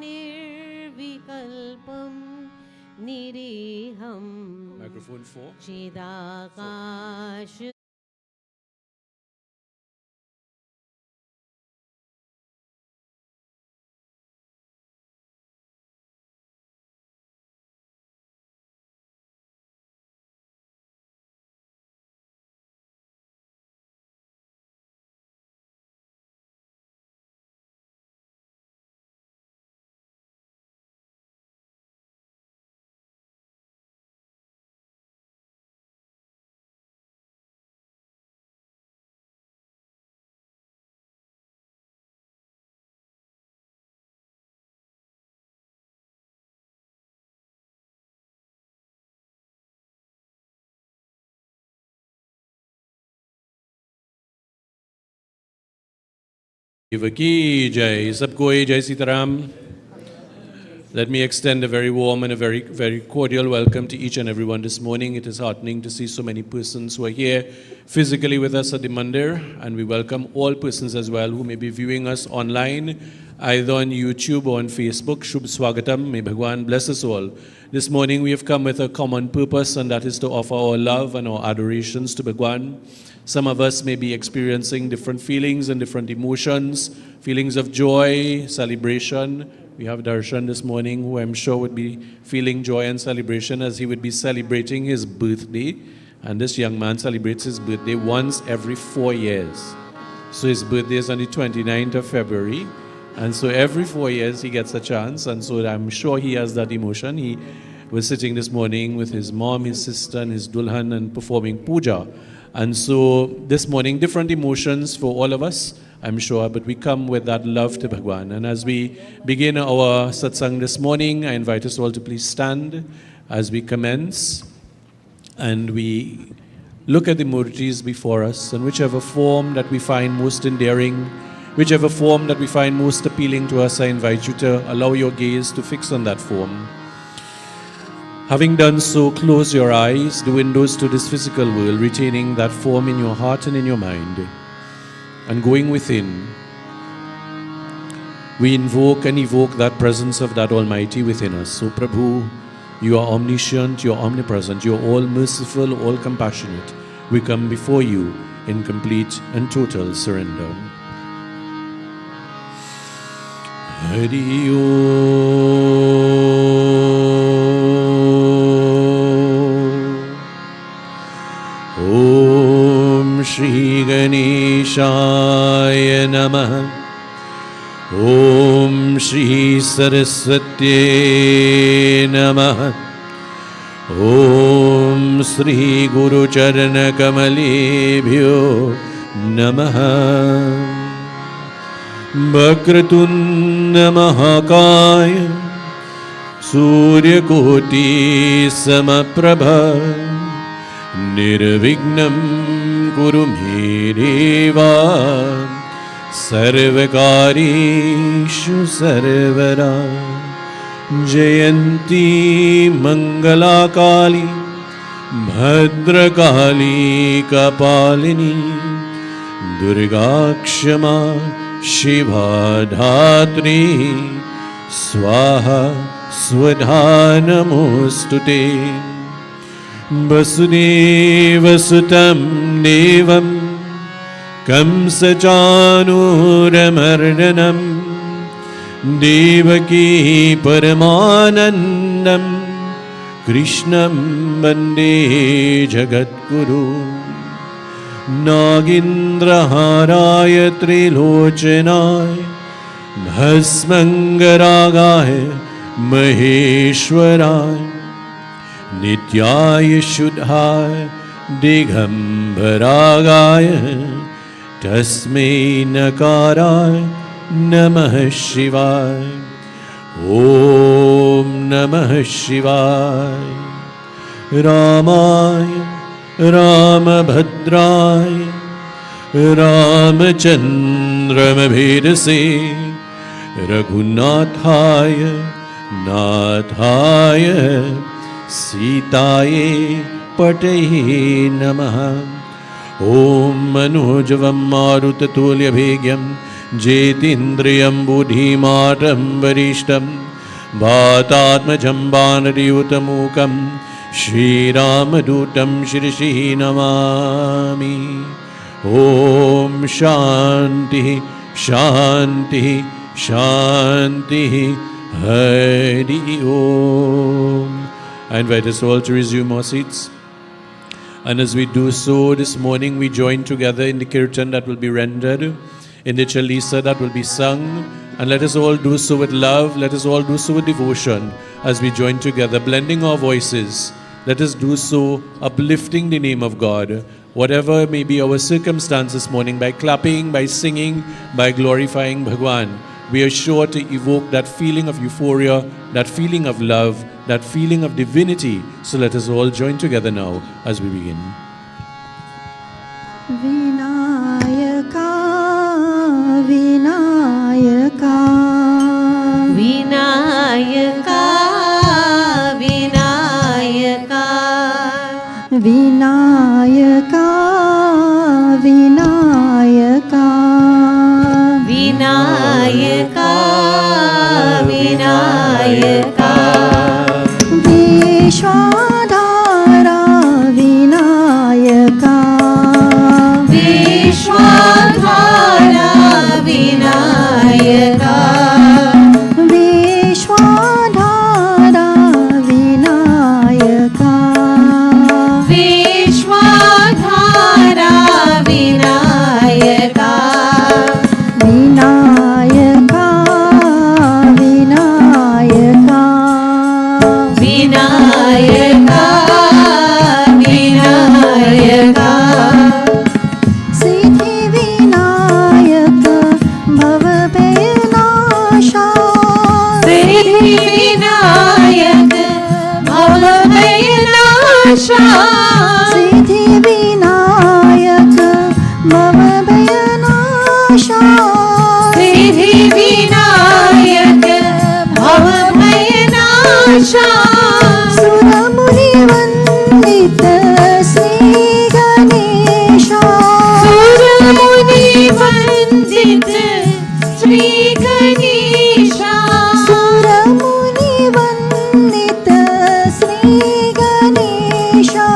निर्विकल्पं निरीहं Microphone 4. चिदाकाश की जय सबको जय Sitaram. Let me extend a very warm and a very cordial welcome to each and everyone this morning. It is heartening to see so many persons who are here physically with us at the Mandir, and we welcome all persons as well who may be viewing us online, either on YouTube or on Facebook. Shubh Swagatam. May Bhagwan bless us all. This morning we have come with a common purpose, and that is to offer our love and our adorations to Bhagwan. Some of us may be experiencing different feelings and different emotions, feelings of joy, celebration. We have Darshan this morning, who I'm sure would be feeling joy and celebration as he would be celebrating his birthday. And this young man celebrates his birthday once every 4 years. So his birthday is on the 29th of February. And so every 4 years he gets a chance. And so I'm sure he has that emotion. He was sitting this morning with his mom, his sister, and his dulhan and performing puja. And so this morning, different emotions for all of us, I'm sure, but we come with that love to Bhagwan. And as we begin our satsang this morning, I invite us all to please stand as we commence and we look at the murtis before us, and whichever form that we find most endearing, whichever form that we find most appealing to us, I invite you to allow your gaze to fix on that form. Having done so, close your eyes, the windows to this physical world, retaining that form in your heart and in your mind. And going within, we invoke and evoke that presence of that Almighty within us. So Prabhu, you are omniscient, you are omnipresent, you are all merciful, all compassionate. We come before you in complete and total surrender. Hari Om Shri Ganeshaya Namah. Om Shri Saraswati Namah. Om Shri Guru Charana Kamalebhyo Namah. Vakratunda Mahakaya Surya Koti Samaprabha Nirvignam Kuru me deva Sarvakarishu Sarvara Jayanti Mangala Kali Bhadrakali Kapalini Durga Kshama Shiva Dhatri Swaha Swadha Namostute Vasudeva Sutam Devam Kamsachanuramardhanam Devaki Paramanandam Krishnam Mandir Jagadguru Nagindraharaya Trilochanaya Bhasmangaragaya Maheshwaraya Nityaya Shuddhaya Digambaragaya Tasmai Nakaraya Namah Shivaya Om Namah Shivaya Ramaya Ramabhadraya Ramachandramabhedase Raghunathaya Nathaya Sitaye Pataye Namaha. Om Manojvam Marutatulya Bhegyam जेतीन्द्रियं बुद्धिमानं वरिष्ठं वातात्मजं वानरयूतमूकं श्रीरामदूतं शिरसि नमामि। ॐ शान्तिः शान्तिः शान्तिः हरि ओम. I invite us all to resume our seats. And as we do so this morning, we join together in the kirtan that will be rendered, in the chalisa that will be sung. And let us all do so with love, let us all do so with devotion as we join together, blending our voices. Let us do so uplifting the name of God. Whatever may be our circumstance this morning, by clapping, by singing, by glorifying Bhagwan, we are sure to evoke that feeling of euphoria, that feeling of love, that feeling of divinity. So let us all join together now as we begin. Vinayaka, Vinayaka, Vinayaka, Vinayaka, Vinayaka, Vinayaka, Vinayaka, Vinayaka, Vishwadhara Vinayaka, Vishwadhara Vinayaka, Vishwadhara Vinayaka, Vishwadhara Vinayaka, Vinayaka, Vinayaka, Vinayaka, Vinayaka, Siddhi Vinayaka, Bhavapayanasha, Siddhi Vinayaka, Bhavapayanasha, Siddhi Vinayaka, Bhavapayanasha, Siddhi Vinayaka, Bhavapayanasha, Suramuni Vandita Sri Ganesha, Suramuni Vandita Sri Ganesha, Suramuni Vandita Sri Ganesha,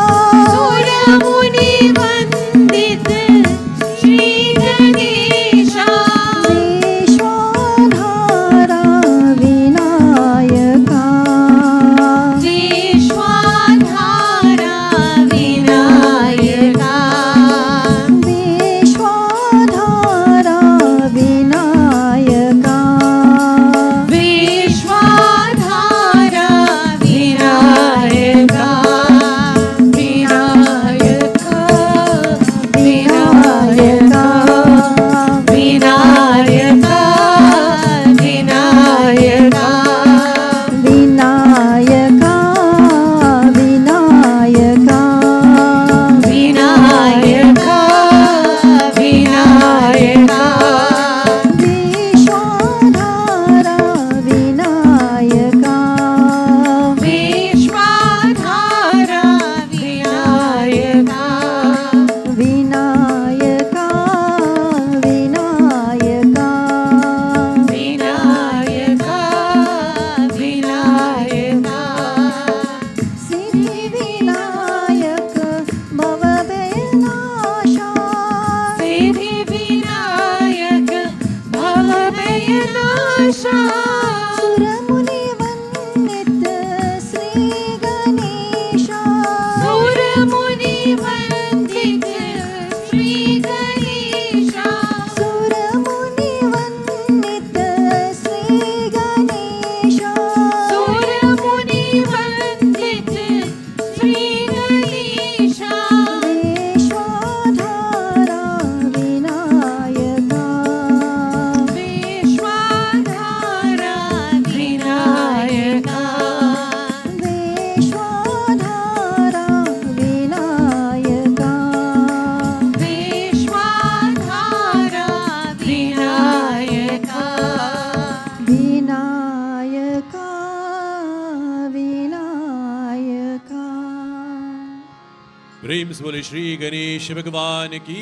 प्रेम से बोले श्री गणेश भगवान की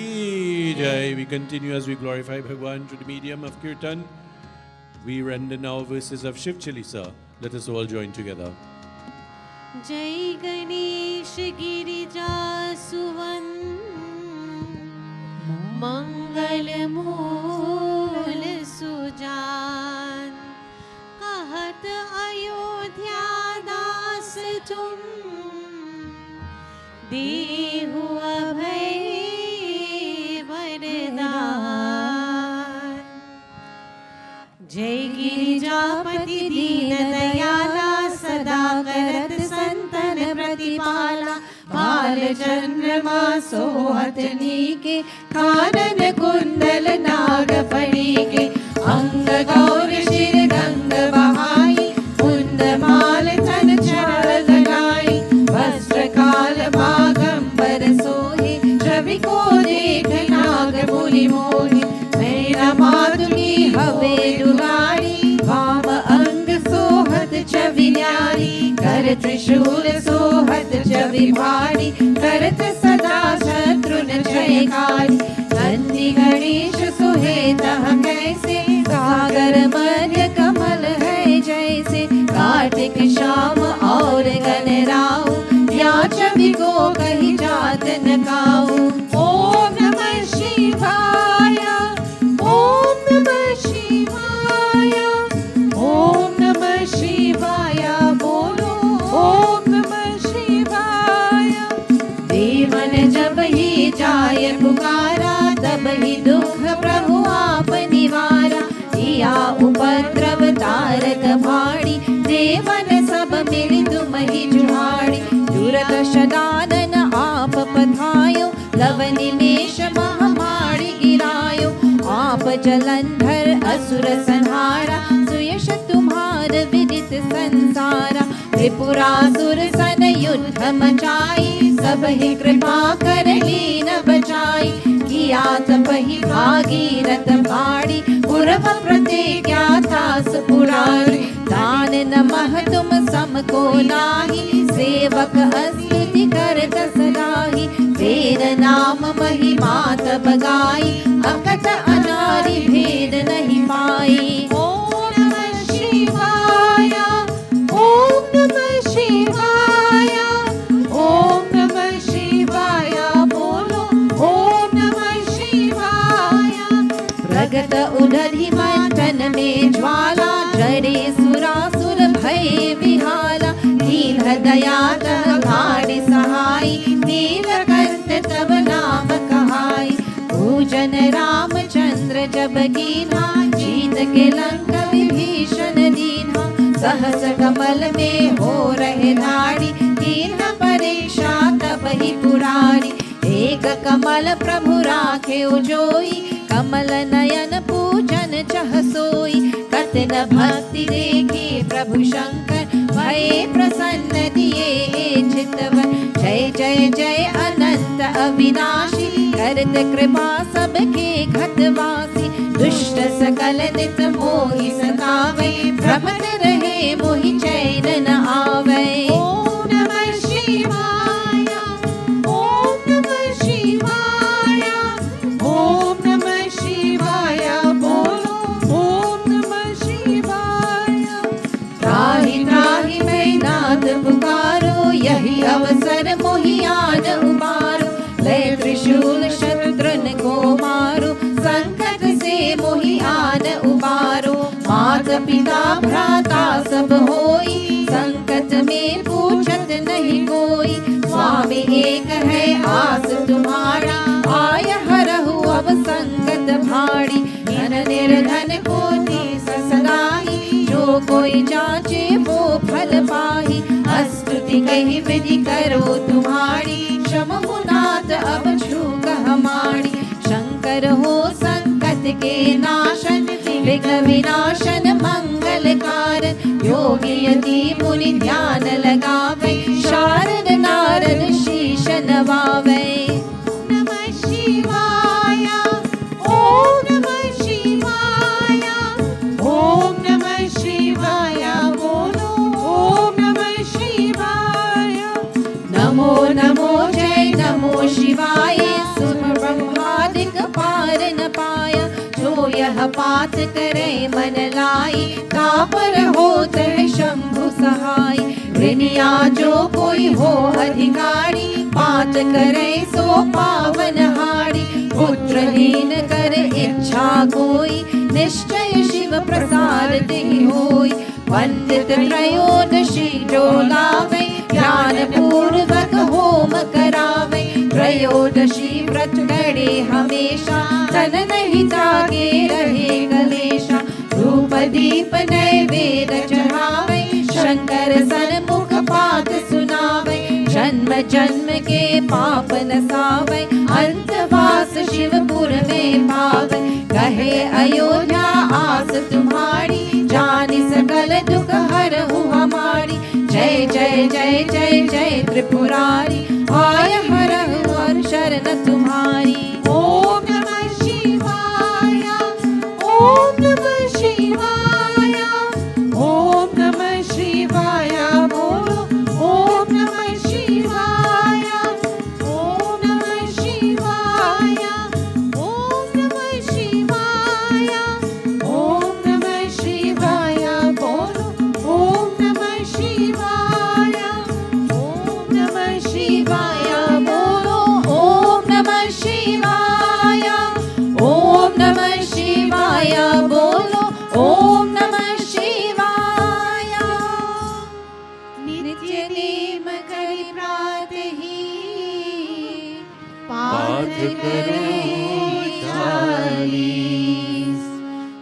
जय. We continue as we glorify Bhagwan through the medium of Kirtan. We render now verses of Shiv Chalisa. Let us all join together. जय गणेश गिरिजा सुवन मंगल मूल सुजान कहत अयोध्या दास तुम देहु अभय वरदान. जय गिरिजापति दीन दयाला सदा करत संतन प्रतिपाला. बाल चंद्रमा सोहत नीके कानन कुंडल नाग फणी के. अंग गौर शिर गंग बहाई कुंद माल तन चरण लगाई. वस्त्र काल बागंबर सोहे छवि को देख नाग मुनि मोहे. मेरा मातुकी हवे दुलारी वाम अंग सोहत छवि न्यारी. कर त्रिशूल सोहत छवि भारी करत सदा शत्रुन जयकारी. नंदी गणेश सुहेतः कैसे सागर मध्य कमल है जैसे. कार्तिक श्याम और गणराऊ या छवि को कहीं जात न काऊ. ओम नमः शिवाय ओम नमः शिवाय ओम नमः शिवाय बोलो ओम नमः शिवाय. देवन जब ही जाय पुकारा तब ही दुख प्रभु आप निवारा. किया उपद्रव तारक भाड़ी देवन सब मिल तुम ही जुहाड़ी. दुर्दश दानन आप पधायो लव निमेष महामारी गिरायो. आप जलंधर असुर संहारा सुयश तुम्हार विदित संसारा. त्रिपुरासुर सन युद्ध मचाई सब ही कृपा कर लीन बचाई. किया तप ही भागीरथ बाड़ी पूर्व प्रतिज्ञा तास पुरारी. दान नमः तुम सम को नाही सेवक स्तुति करत सदाहि. वेद नाम महिमा तब गाई अकथ अनारि भेद नहीं पाई. ओम नमः शिवाय ओम नमः शिवाय ओम नमः शिवाय बोलो ओम नमः शिवाय. प्रगट उदधि मंथन में ज्वाला जरे सुरासुर भय विहाला. दीन दयात भारी सहाय नीलकंठ तब नाम कहाई. पूजन रामचंद्र जब कीन्हा जीत के लंका विभीषण दीन्हा. सहस कमल में हो रहे धाड़ी कीन्हा परीक्षा तब ही पुरारी. एक कमल प्रभु राखे उजोई कमल नयन पूजन चह सोई. कतन भक्ति देखी प्रभु शंकर भय प्रसन्न दिए चितवन. जय जय जय अनंत अविनाशी करत कृपा सबके घटवासी. दुष्ट सकल नित मोहि सतावे भ्रमत रहे मोहि चैन न आवे. ओम नमः शिवाय ओम नमः शिवाय ओम नमः शिवाय बोलो ओम नमः शिवाय. त्राहि त्राहि मैं नाथ पुकारो यही अवसर मोहियान उबारो. लय त्रिशूल शत्रुन को मारो संकट से मोहियान उबारो. मात पिता भ्राता सब होई संकट में पूछत नहीं कोई. स्वामी एक है आस तुम्हारा आय हरहु अब संकट भाड़ी. धन निर्धन को दीस सदाई जो कोई जाचे वो फल पाही. स्तुति कही विधि करो तुम्हारी क्षमहु नाथ अब छूक हमारी. शंकर हो संकट के नाशन विघ्न विनाशन मंगल कारण. योगी यति मुनि ध्यान लगावे शारद नारद शीश नवावे. नमः शिवाय ओम नमः शिवाय ओम नमः शिवाय बोलो ओम नमः शिवाय. नमो नमो जय नमो नमो शिवाय सुर ब्रह्मादिक पार न पाया जो यह पात करे मन लाई तापर होत है शंभु सहाय विनिया जो कोई हो अधिकारी पात करे सो पावन हारी पुत्रहीन कर इच्छा कोई निश्चय शिव प्रसाद ही होई पंडित त्रयोदशी जो लावे ज्ञान पूर्वक होम करावे त्रयोदशी व्रत करे हमेशा तन नहीं जागे रहे कलेशा धूप दीप नैवेद्य चढ़ावे शंकर सन्मुख पाठ सुनावे जन्म जन्म के पाप नसावे अंतवास शिवपुर में पावे कहे अयोध्या आस तुम्हारी जानी सकल दुख हरहु हमारी जय जय जय जय जय त्रिपुरारी आय हरहु और शरण तुम्हारी ओम नमः शिवाय ओम नमः शिवाय ओम नमः शिवाय बोलो ओम नमः शिवाय ओम नमः शिवाय ओम नमः शिवाय ओम नमः शिवाय बोलो ओम नमः शिवाय ओम नमः शिवाय बोलो ओम नमः शिवाय ओम नमः शिवाय बोलो ओम नमः शिवाय नित्य नेम करि प्रातहि पाठ करो चालीस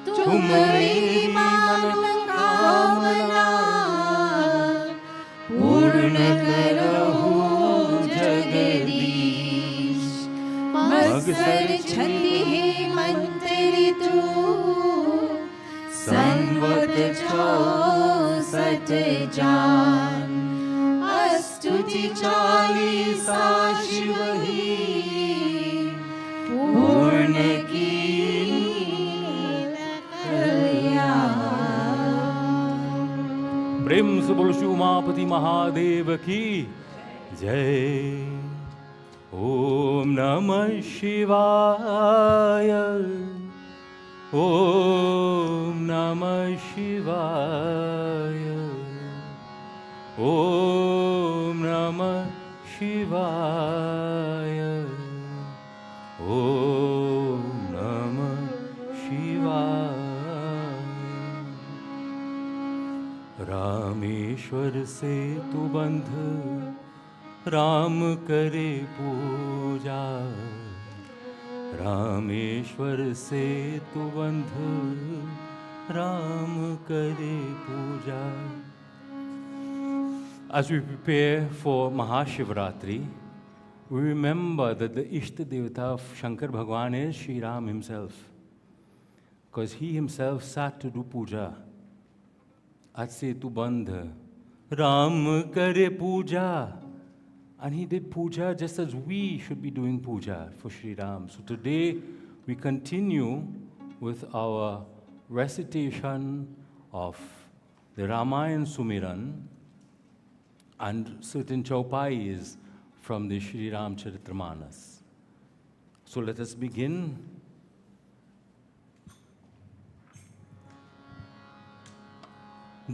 तुम्हारी मनोकामना पूर्ण करहु जगदीश मगसर छति हे मंत्री तू संवत सत जान अस्तुति चालीसा शिव ही पूर्ण की प्रेम से बोलो शिव उमापति महादेव की जय। ओम नमः शिवाय ओम नमः शिवाय ओम नमः शिवाय ओम नमः शिवाय। रामेश्वर से तू बंध राम करे पूजा रामेश्वर से तू बंध राम करे पूजा। As we prepare for Mahashivratri, we remember that the Ishta Devata of Shankar Bhagwan is Sri Ram himself, because he himself sat to do puja. At Setu Bandh, Ram kare puja. And he did puja just as we should be doing puja for Sri Ram. So today we continue with our recitation of the Ramayana Sumiran and certain chaupais from the Sri Ram Charitramanas. So let us begin.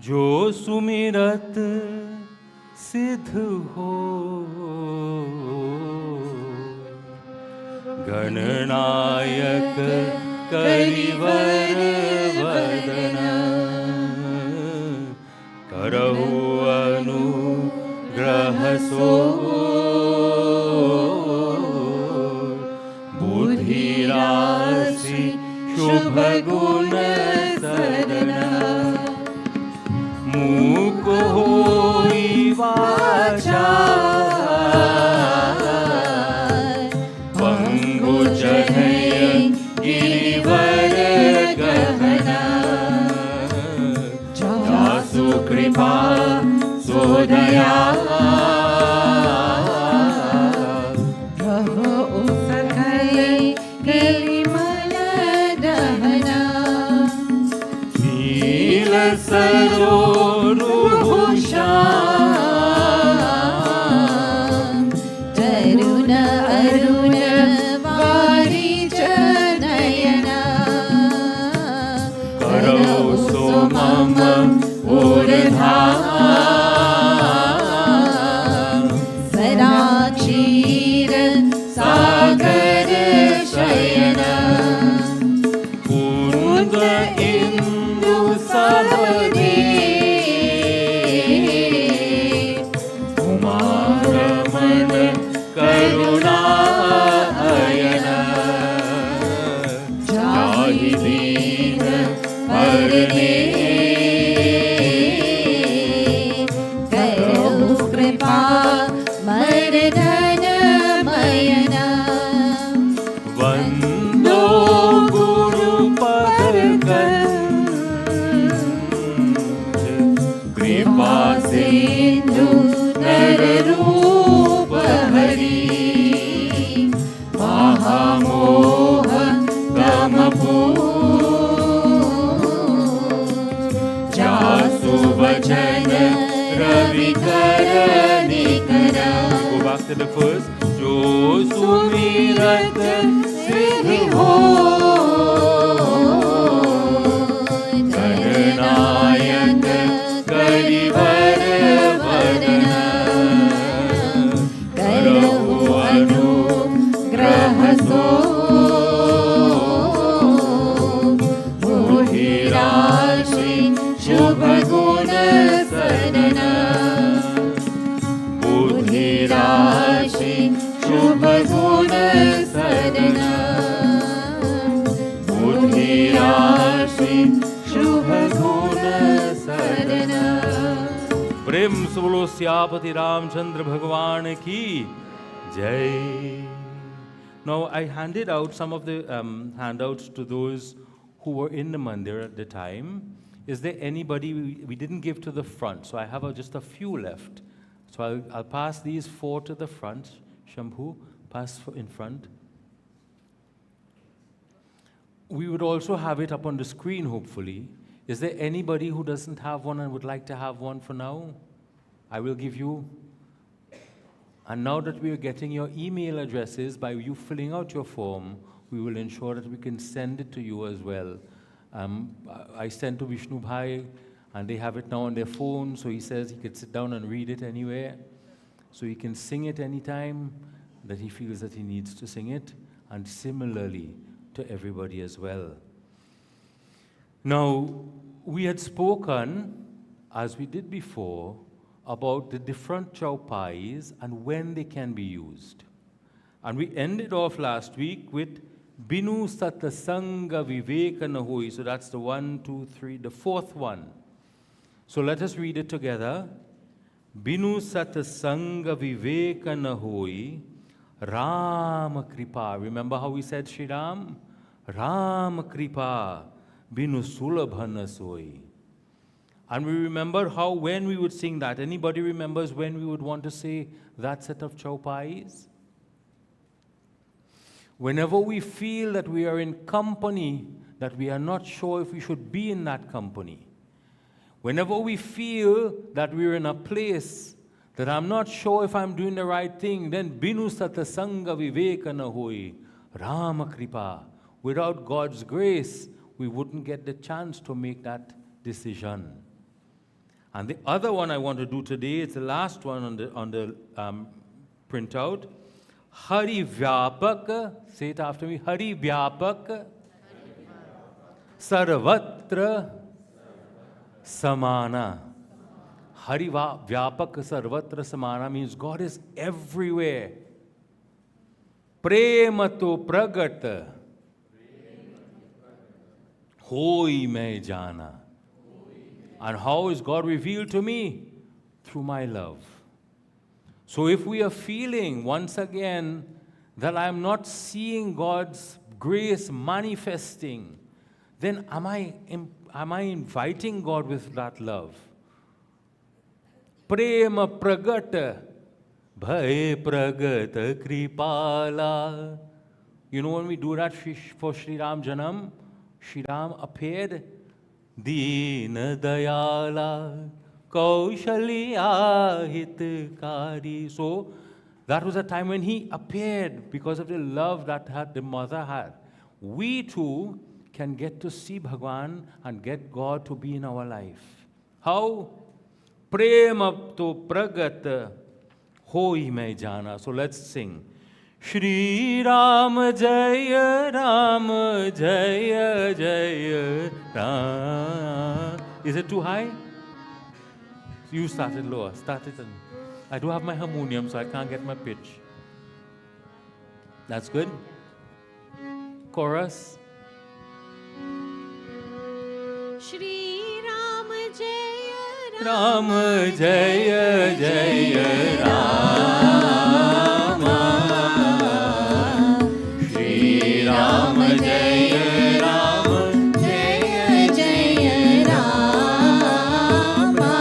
जो सुमिरत सिद्ध हो गणनायक करिवर वदन करहु अनुग्रह सो बुद्धि राशि शुभ गुण सदन मूक होई वाचा पंगु चढ़य गिरिवर गहना जासु कृपा सो दया रहो सकल गिरिमल दहना नील सरोरुषा तरुण करुणायन जाहि दीन परने करहु कृपा मर्दन मयना वंदो गुरुपद कंज कृपा सिंधु नर रूप हरि महामोह गमपू जासु वचन रवि कर निकर Go back to the first. जो सुमिरत सिद्धि हो गणनायक करिवर वदन करहु अनुग्रह सो बुद्धि राशि शुभ गुण सदन बुद्धि राशि शुभ गुण सदन बुद्धि राशि शुभ गुण सदन प्रेम से बोलो सियापति रामचंद्र भगवान की जय. Now I handed out some of the handouts to those who were in the mandir at the time. Is there anybody we didn't give to the front? So I have just a few left. So I'll pass these 4 to the front. Shambhu, pass in front. We would also have it up on the screen, hopefully. Is there anybody who doesn't have one and would like to have one for now? I will give you. And now that we are getting your email addresses, by you filling out your form, we will ensure that we can send it to you as well. I sent to Vishnu Bhai, and they have it now on their phone, so he says he could sit down and read it anywhere. So he can sing it anytime that he feels that he needs to sing it, and similarly to everybody as well. Now, we had spoken, as we did before, about the different chaupais and when they can be used. And we ended off last week with Binu Satasanga Vivekana Hoi. So that's the 1, 2, 3, the 4th one. So let us read it together. Binu Satasanga Vivekana Hoi, Rama Kripa. Remember how we said Shri Ram? Rama Kripa, Binu Sulabhana Soi. And we remember how when we would sing that, anybody remembers when we would want to say that set of chaupais? Whenever we feel that we are in company, that we are not sure if we should be in that company. Whenever we feel that we're in a place that I'm not sure if I'm doing the right thing, then Binu Satasanga Vivekana Hoi, Rama Kripa. Without God's grace, we wouldn't get the chance to make that decision. And the other one I want to do today, it's the last one on the printout. Hari Vyapak, say it after me. Hari Vyapak, Sarvatra Samana. Hari Vyapak Sarvatra Samana means God is everywhere. Premato Pragat, Hoi Mai Jana. And how is God revealed to me? Through my love. So if we are feeling once again that I am not seeing God's grace manifesting, then am I inviting God with that love? Prema pragata, bhai pragata kripala. You know when we do that for Sri Ram Janam, Sri Ram appeared, Deen Dayala, Kaushalya Hitkari. So that was a time when he appeared because of the love that the mother had. We too can get to see Bhagwan and get God to be in our life. How? Prema to pragat hoi mai jana. So let's sing. Shri Ram Jaya Ram Jaya Jaya Ram. Is it too high? You started lower. Start it. I do have my harmonium, so I can't get my pitch. That's good. Chorus. Shri Ram Jaya Ram Jaya Jaya Rama. Shri Ram Jaya Rama. Jaya Jaya Rama.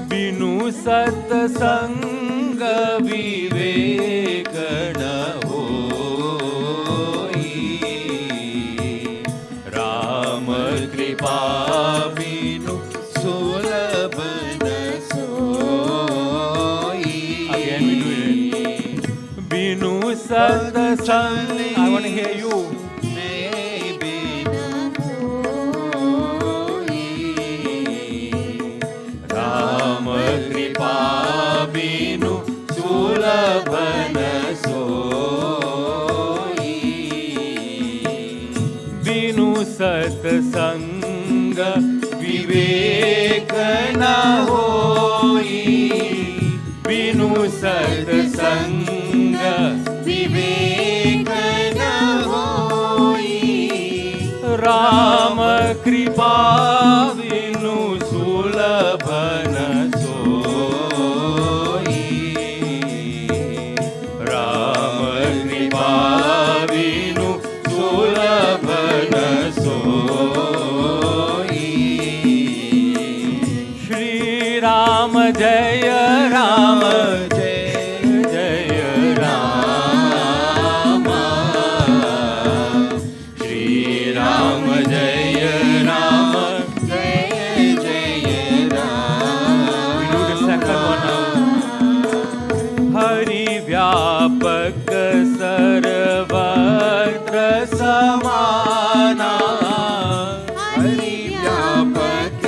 Binu satsang vivek न होई, राम कृपा बिनु सुलभ न सोई. Again we do it. Binu satsang. I want to hear you. Ram कृपा बिनु सुलभ न सोई. बिनु सत्संग विवेक न होई, बिनु सत्संग विवेक न होई. राम कृपा बिनु सुलभ न सोई. राम कृपा बिनु सुलभ न सोई. श्री राम जय राम जय जय राम. श्री राम जय राम जय जय Ram. We do the second one now. Hari व्यापक सर्वत्र समाना. हरि व्यापक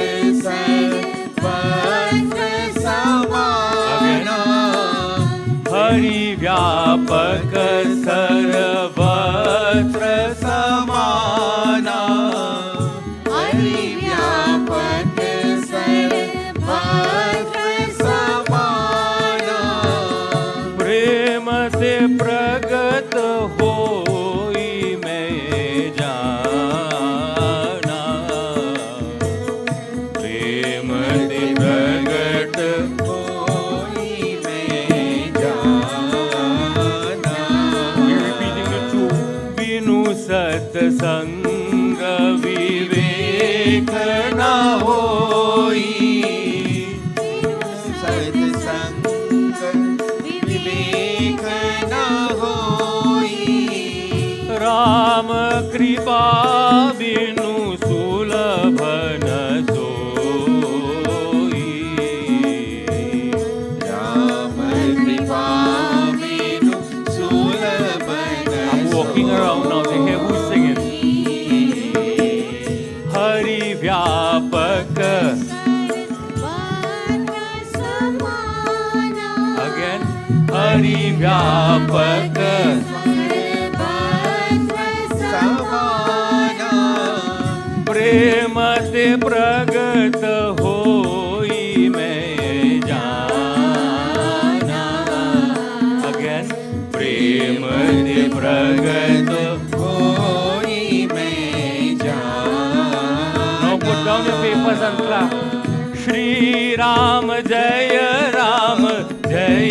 सर्वत्र समाना. हरि व्यापक सर्वत्र समाना. हरि व्यापक सर्वत्र समाना. प्रेम से प्रगट होई मैं जाना. प्रेम से प्रगट होई मैं जाना. We're repeating the two. बिनु सत्संग विवेक न होई. सत्संग विवेक न होई. राम कृपा बिनु सुलभ न सोई. राम कृपा बिनु सुलभ न सोई. I'm walking around now to hear who's singing. Hari व्यापक. Again. हरि व्यापक समाना. प्रेम ते प्रगट होई मैं जाना. Again. प्रेम ते प्रगट होई मैं जाना. Now put down your papers and clap. Shri Ram जय राम जय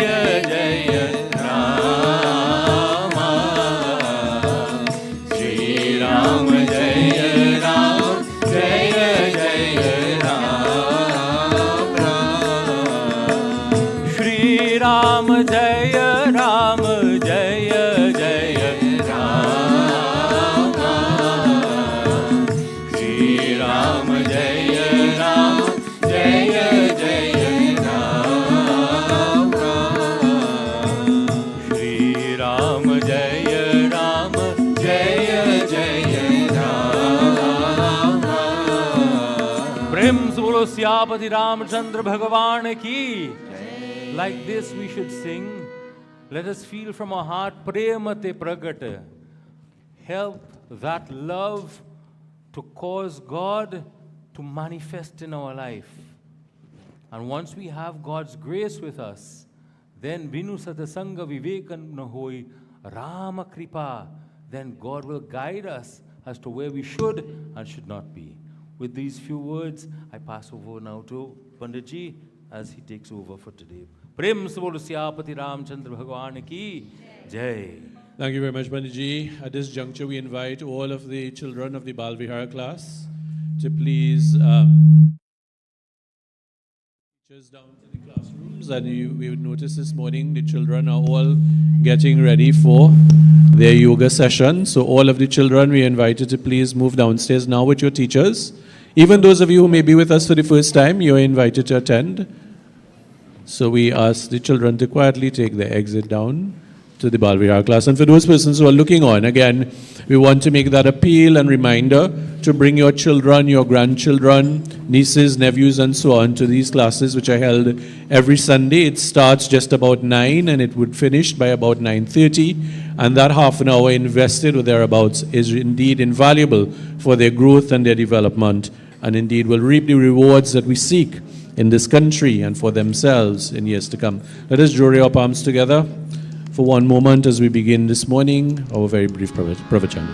जय राम. श्री राम जय राम जय जय राम. श्री राम जय राम जय जय राम. श्री राम जय राम जय जय राम. श्री राम जय राम जय जय राम. प्रेम से बोलो सियापति रामचंद्र भगवान की. Like this we should sing. Let us feel from our heart prema te pragata. Help that love to cause God to manifest in our life. And once we have God's grace with us, then Vinu Satasanga Vivekan Nahoi Rama Kripa, then God will guide us as to where we should and should not be. With these few words, I pass over now to Panditji as he takes over for today. Prem se bolo Syapati Ramchandra Bhagwan ki Jai. Thank you very much, Panditji. At this juncture, we invite all of the children of the Bal Vihar class to please teachers down to the classrooms. And we would notice this morning the children are all getting ready for their yoga session. So all of the children, we are invited to please move downstairs now with your teachers. Even those of you who may be with us for the first time, you are invited to attend. So we ask the children to quietly take their exit down to the Bal Vihar class. And for those persons who are looking on, again, we want to make that appeal and reminder to bring your children, your grandchildren, nieces, nephews, and so on to these classes, which are held every Sunday. It starts just about 9 and it would finish by about 9:30. And that half an hour invested or thereabouts is indeed invaluable for their growth and their development, and indeed will reap the rewards that we seek in this country and for themselves in years to come. Let us join our palms together for one moment as we begin this morning our very brief pravachan.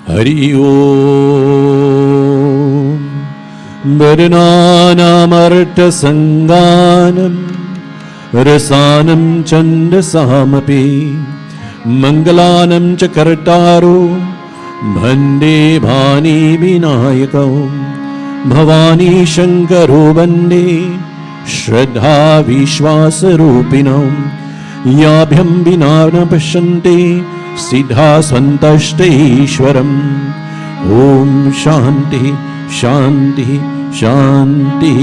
Hari Om Badananam Arta Sanganam Rasanam Chanda Samapi Mangalanam Chakartaro Bhande Bhani Vinayakam Bhavani Shankaro Bande Shraddha Vishwasarupinam Yabhyam Vinarna Pashanti Siddha Swantashte Ishwaram Om Shanti Shanti Shanti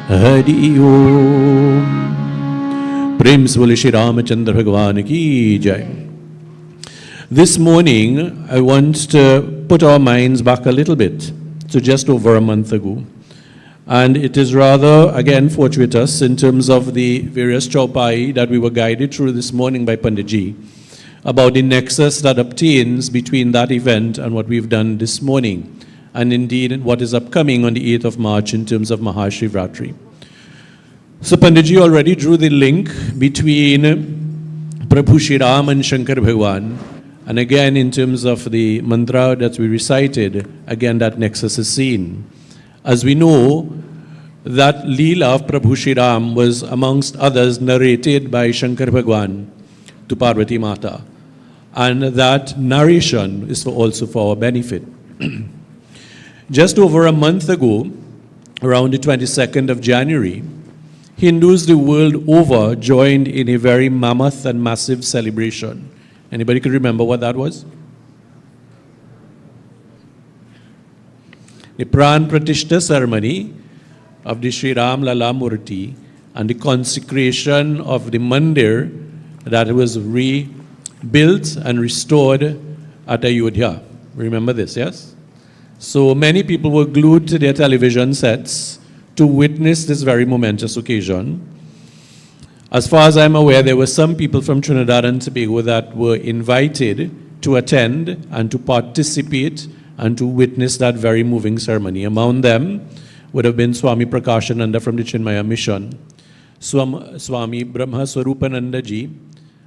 Hari Om. Prem se bole Shri Ramachandra Bhagwan ki Jai. This morning, I want to put our minds back a little bit to just over a month ago. And it is rather, again, fortuitous in terms of the various chaupai that we were guided through this morning by Panditji about the nexus that obtains between that event and what we've done this morning, and indeed what is upcoming on the 8th of March in terms of Mahashivratri. So Panditji already drew the link between Prabhu Shri Ram and Shankar Bhagwan. And again, in terms of the mantra that we recited, again that nexus is seen. As we know, that Leela of Prabhu Shri Ram was amongst others narrated by Shankar Bhagwan to Parvati Mata. And that narration is also for our benefit. Just over a month ago, around the 22nd of January, Hindus the world over joined in a very mammoth and massive celebration. Anybody could remember what that was? The Pran Pratishta ceremony of the Sri Ram Lala Murti and the consecration of the Mandir that was rebuilt and restored at Ayodhya. Remember this, yes? So many people were glued to their television sets to witness this very momentous occasion. As far as I'm aware, there were some people from Trinidad and Tobago that were invited to attend and to participate and to witness that very moving ceremony. Among them would have been Swami Prakashananda from the Chinmaya Mission, Swami Brahma Swarupananda ji,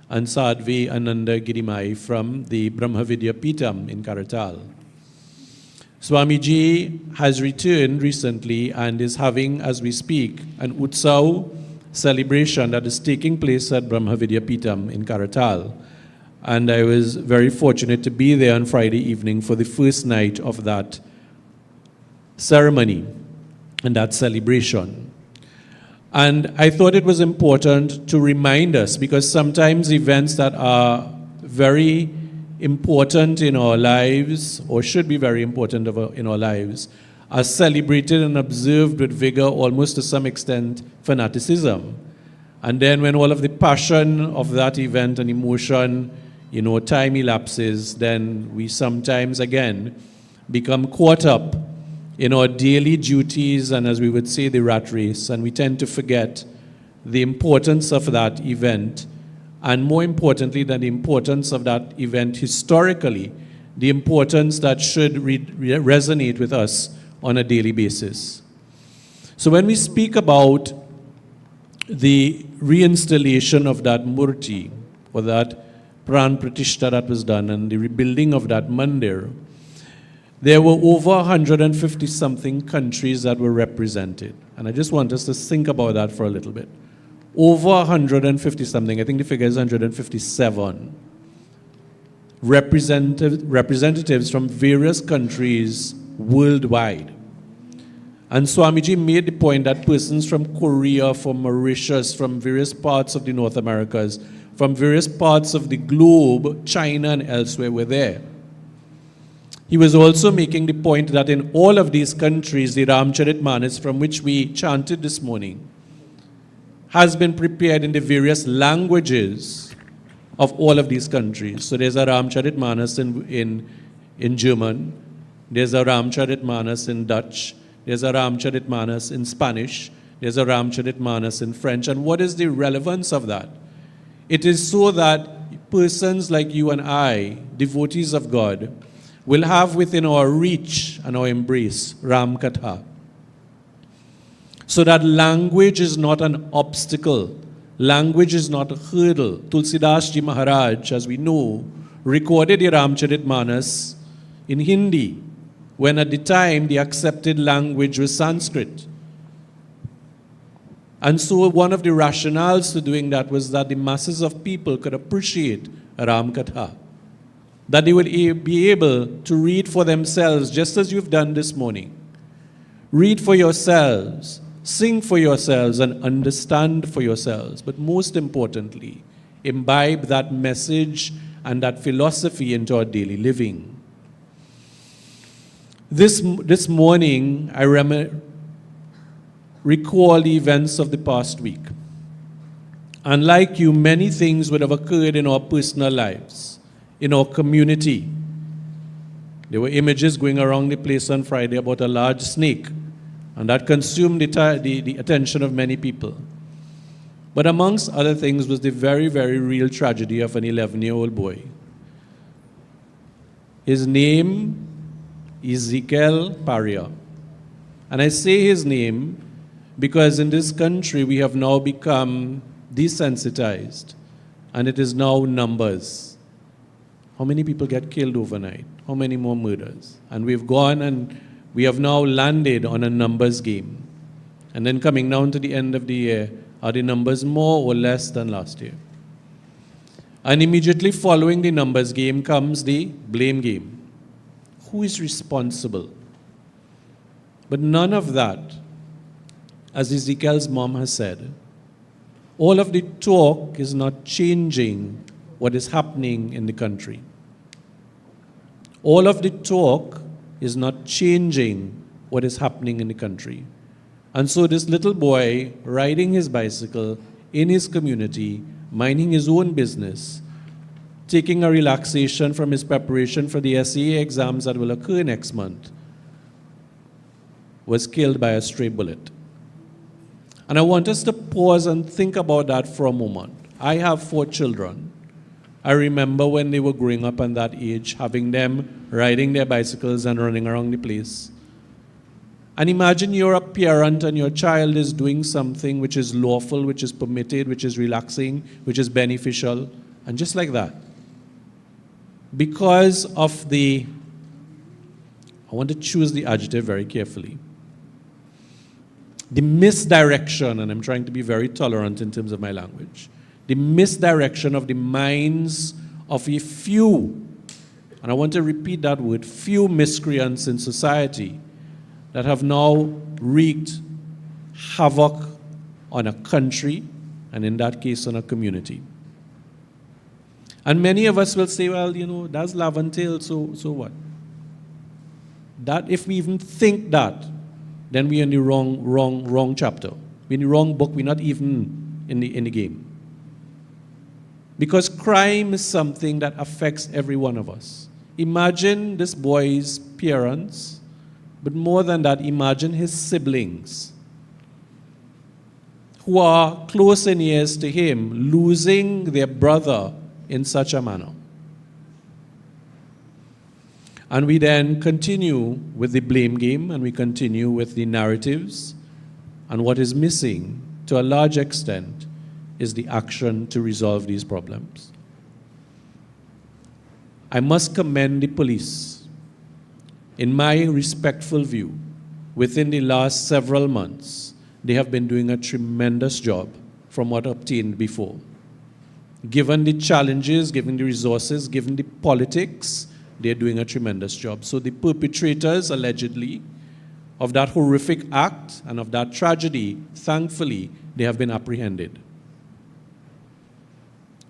and Sadhvi Ananda Girimai from the Brahma Vidya Pitam in Karatal. Swamiji has returned recently and is having, as we speak, an Utsav celebration that is taking place at Brahma Vidya Pitam in Karatal. And I was very fortunate to be there on Friday evening for the first night of that ceremony and that celebration. And I thought it was important to remind us, because sometimes events that are very important in our lives, or should be very important in our lives, are celebrated and observed with vigor, almost to some extent fanaticism. And then when all of the passion of that event and emotion, time elapses, then we sometimes again become caught up in our daily duties and, as we would say, the rat race, and we tend to forget the importance of that event, and more importantly than the importance of that event historically, the importance that should resonate with us on a daily basis. So when we speak about the reinstallation of that murti, or that pran pratishta that was done, and the rebuilding of that mandir, there were over 150 something countries that were represented. And I just want us to think about that for a little bit. Over 150 something, I think the figure is 157 representatives from various countries worldwide. And Swamiji made the point that persons from Korea, from Mauritius, from various parts of the North Americas, from various parts of the globe, China and elsewhere were there. He was also making the point that in all of these countries, the Ramcharitmanas, from which we chanted this morning, has been prepared in the various languages of all of these countries. So there's a Ramcharitmanas in German, there's a Ramcharitmanas in Dutch, there's a Ramcharitmanas in Spanish, there's a Ramcharitmanas in French. And what is the relevance of that? It is so that persons like you and I, devotees of God, will have within our reach and our embrace Ram Katha. So that language is not an obstacle. Language is not a hurdle. Tulsidas Ji Maharaj, as we know, recorded the Ramcharitmanas in Hindi, when at the time the accepted language was Sanskrit. And so one of the rationales to doing that was that the masses of people could appreciate Ram Katha. That they would be able to read for themselves, just as you've done this morning. Read for yourselves, sing for yourselves, and understand for yourselves. But most importantly, imbibe that message and that philosophy into our daily living. This morning, I recall the events of the past week. And like you, many things would have occurred in our personal lives, in our community. There were images going around the place on Friday about a large snake, and that consumed the attention of many people. But amongst other things was the very, very real tragedy of an 11-year-old boy. His name is Ezekiel Paria. And I say his name because in this country we have now become desensitized, and it is now numbers. How many people get killed overnight? How many more murders? And we've gone and we have now landed on a numbers game. And then coming down to the end of the year, are the numbers more or less than last year? And immediately following the numbers game comes the blame game. Who is responsible? But none of that, as Ezekiel's mom has said, all of the talk is not changing what is happening in the country. All of the talk is not changing what is happening in the country. And so this little boy riding his bicycle in his community, minding his own business, taking a relaxation from his preparation for the SAA exams that will occur next month, was killed by a stray bullet. And I want us to pause and think about that for a moment. I have 4 children. I remember when they were growing up at that age, having them riding their bicycles and running around the place. And imagine you're a parent and your child is doing something which is lawful, which is permitted, which is relaxing, which is beneficial, and just like that, because of I want to choose the adjective very carefully, the misdirection, and I'm trying to be very tolerant in terms of my language, the misdirection of the minds of a few, and I want to repeat that word, few miscreants in society that have now wreaked havoc on a country, and in that case on a community. And many of us will say, well, that's Laventale, so what? That, if we even think that, then we're in the wrong chapter. We're in the wrong book. We're not even in the game. Because crime is something that affects every one of us. Imagine this boy's parents, but more than that, imagine his siblings who are close in years to him, losing their brother in such a manner. And we then continue with the blame game, and we continue with the narratives. And what is missing to a large extent, is the action to resolve these problems. I must commend the police. In my respectful view, within the last several months, they have been doing a tremendous job from what obtained before. Given the challenges, given the resources, given the politics, they're doing a tremendous job. So the perpetrators, allegedly, of that horrific act and of that tragedy, thankfully, they have been apprehended.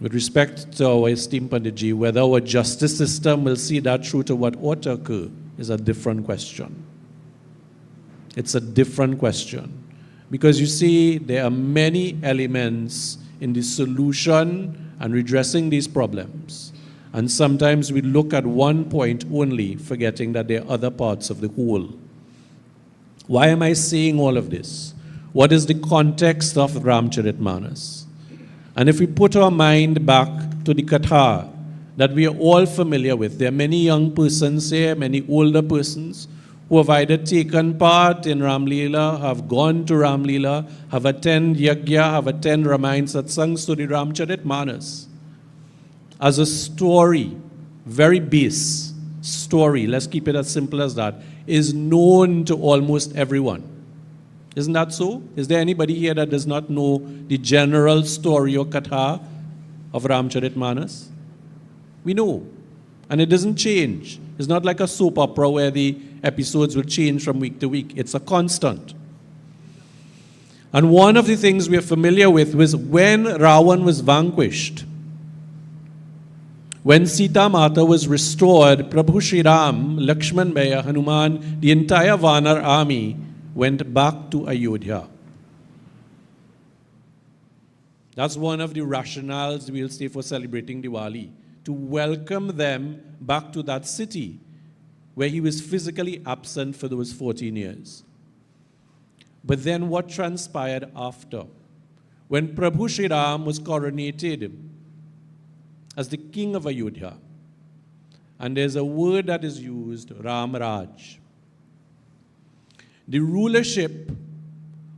With respect to our esteemed Panditji, whether our justice system will see that through to what ought to occur is a different question. It's a different question. Because you see, there are many elements in the solution and redressing these problems. And sometimes we look at one point only, forgetting that there are other parts of the whole. Why am I saying all of this? What is the context of Ramcharitmanas? And if we put our mind back to the Katha that we are all familiar with, there are many young persons here, many older persons who have either taken part in Ram Leela, have gone to Ram Leela, have attended Yagya, have attended Ramayana Satsangs to the Ramcharitmanas. As a story, very base story, let's keep it as simple as that, is known to almost everyone. Isn't that so? Is there anybody here that does not know the general story or katha of Ramcharitmanas? We know. And it doesn't change. It's not like a soap opera where the episodes will change from week to week. It's a constant. And one of the things we are familiar with was when Ravan was vanquished, when Sita Mata was restored, Prabhu Shri Ram, Lakshman Bhaiya, Hanuman, the entire Vanar army went back to Ayodhya. That's one of the rationales we'll say for celebrating Diwali, to welcome them back to that city where he was physically absent for those 14 years. But then what transpired after? When Prabhu Shri Ram was coronated as the king of Ayodhya, and there's a word that is used, Ram Raj. The rulership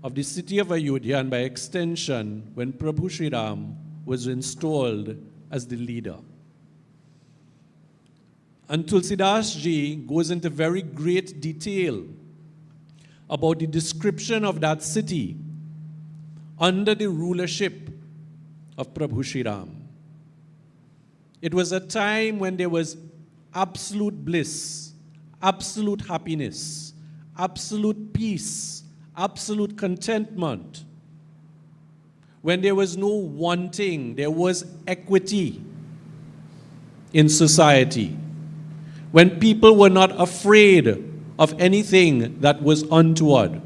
of the city of Ayodhya, and by extension, when Prabhu Shri Ram was installed as the leader. And Tulsidas Ji goes into very great detail about the description of that city under the rulership of Prabhu Shri Ram. It was a time when there was absolute bliss, absolute happiness, absolute peace, absolute contentment. When there was no wanting, there was equity in society. When people were not afraid of anything that was untoward.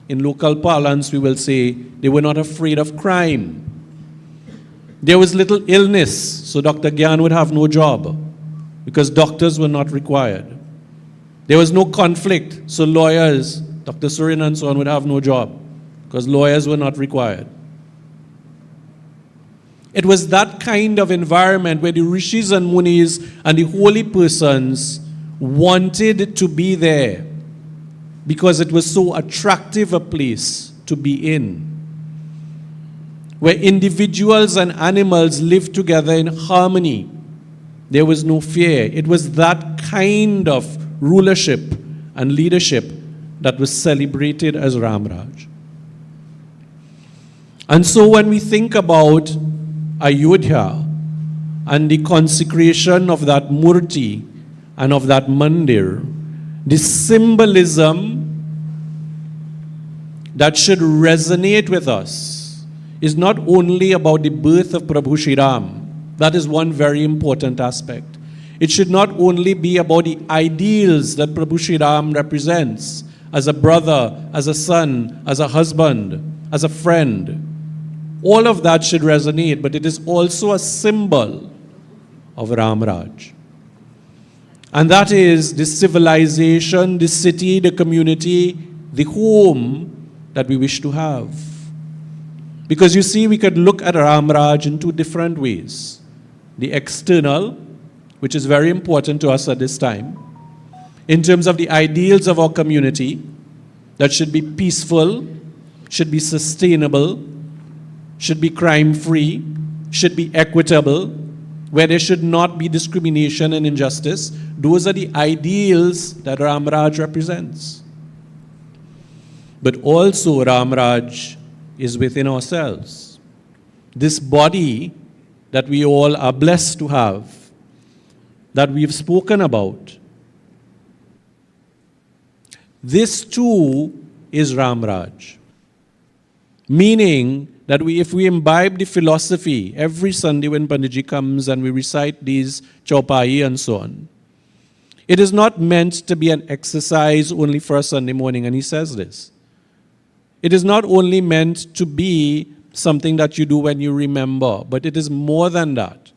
In local parlance, we will say they were not afraid of crime. There was little illness, so Dr. Gyan would have no job because doctors were not required. There was no conflict, so lawyers, Dr. Surin and so on, would have no job because lawyers were not required. It was that kind of environment where the rishis and munis and the holy persons wanted to be there because it was so attractive a place to be in, where individuals and animals lived together in harmony. There was no fear. It was that kind of rulership and leadership that was celebrated as Ramraj. And so when we think about Ayodhya and the consecration of that murti and of that mandir, the symbolism that should resonate with us is not only about the birth of Prabhu Shri Ram. That is one very important aspect. It should not only be about the ideals that Prabhu Shri Ram represents as a brother, as a son, as a husband, as a friend. All of that should resonate, but it is also a symbol of Ramraj. And that is the civilization, the city, the community, the home that we wish to have. Because you see, we could look at Ramraj in two different ways. The external, which is very important to us at this time, in terms of the ideals of our community, that should be peaceful, should be sustainable, should be crime-free, should be equitable, where there should not be discrimination and injustice. Those are the ideals that Ram Raj represents. But also Ram Raj is within ourselves. This body that we all are blessed to have, that we've spoken about, this too is Ram Raj. Meaning that if we imbibe the philosophy every Sunday when Panditji comes and we recite these chaupai and so on, it is not meant to be an exercise only for a Sunday morning, and he says this. It is not only meant to be something that you do when you remember, but it is more than that.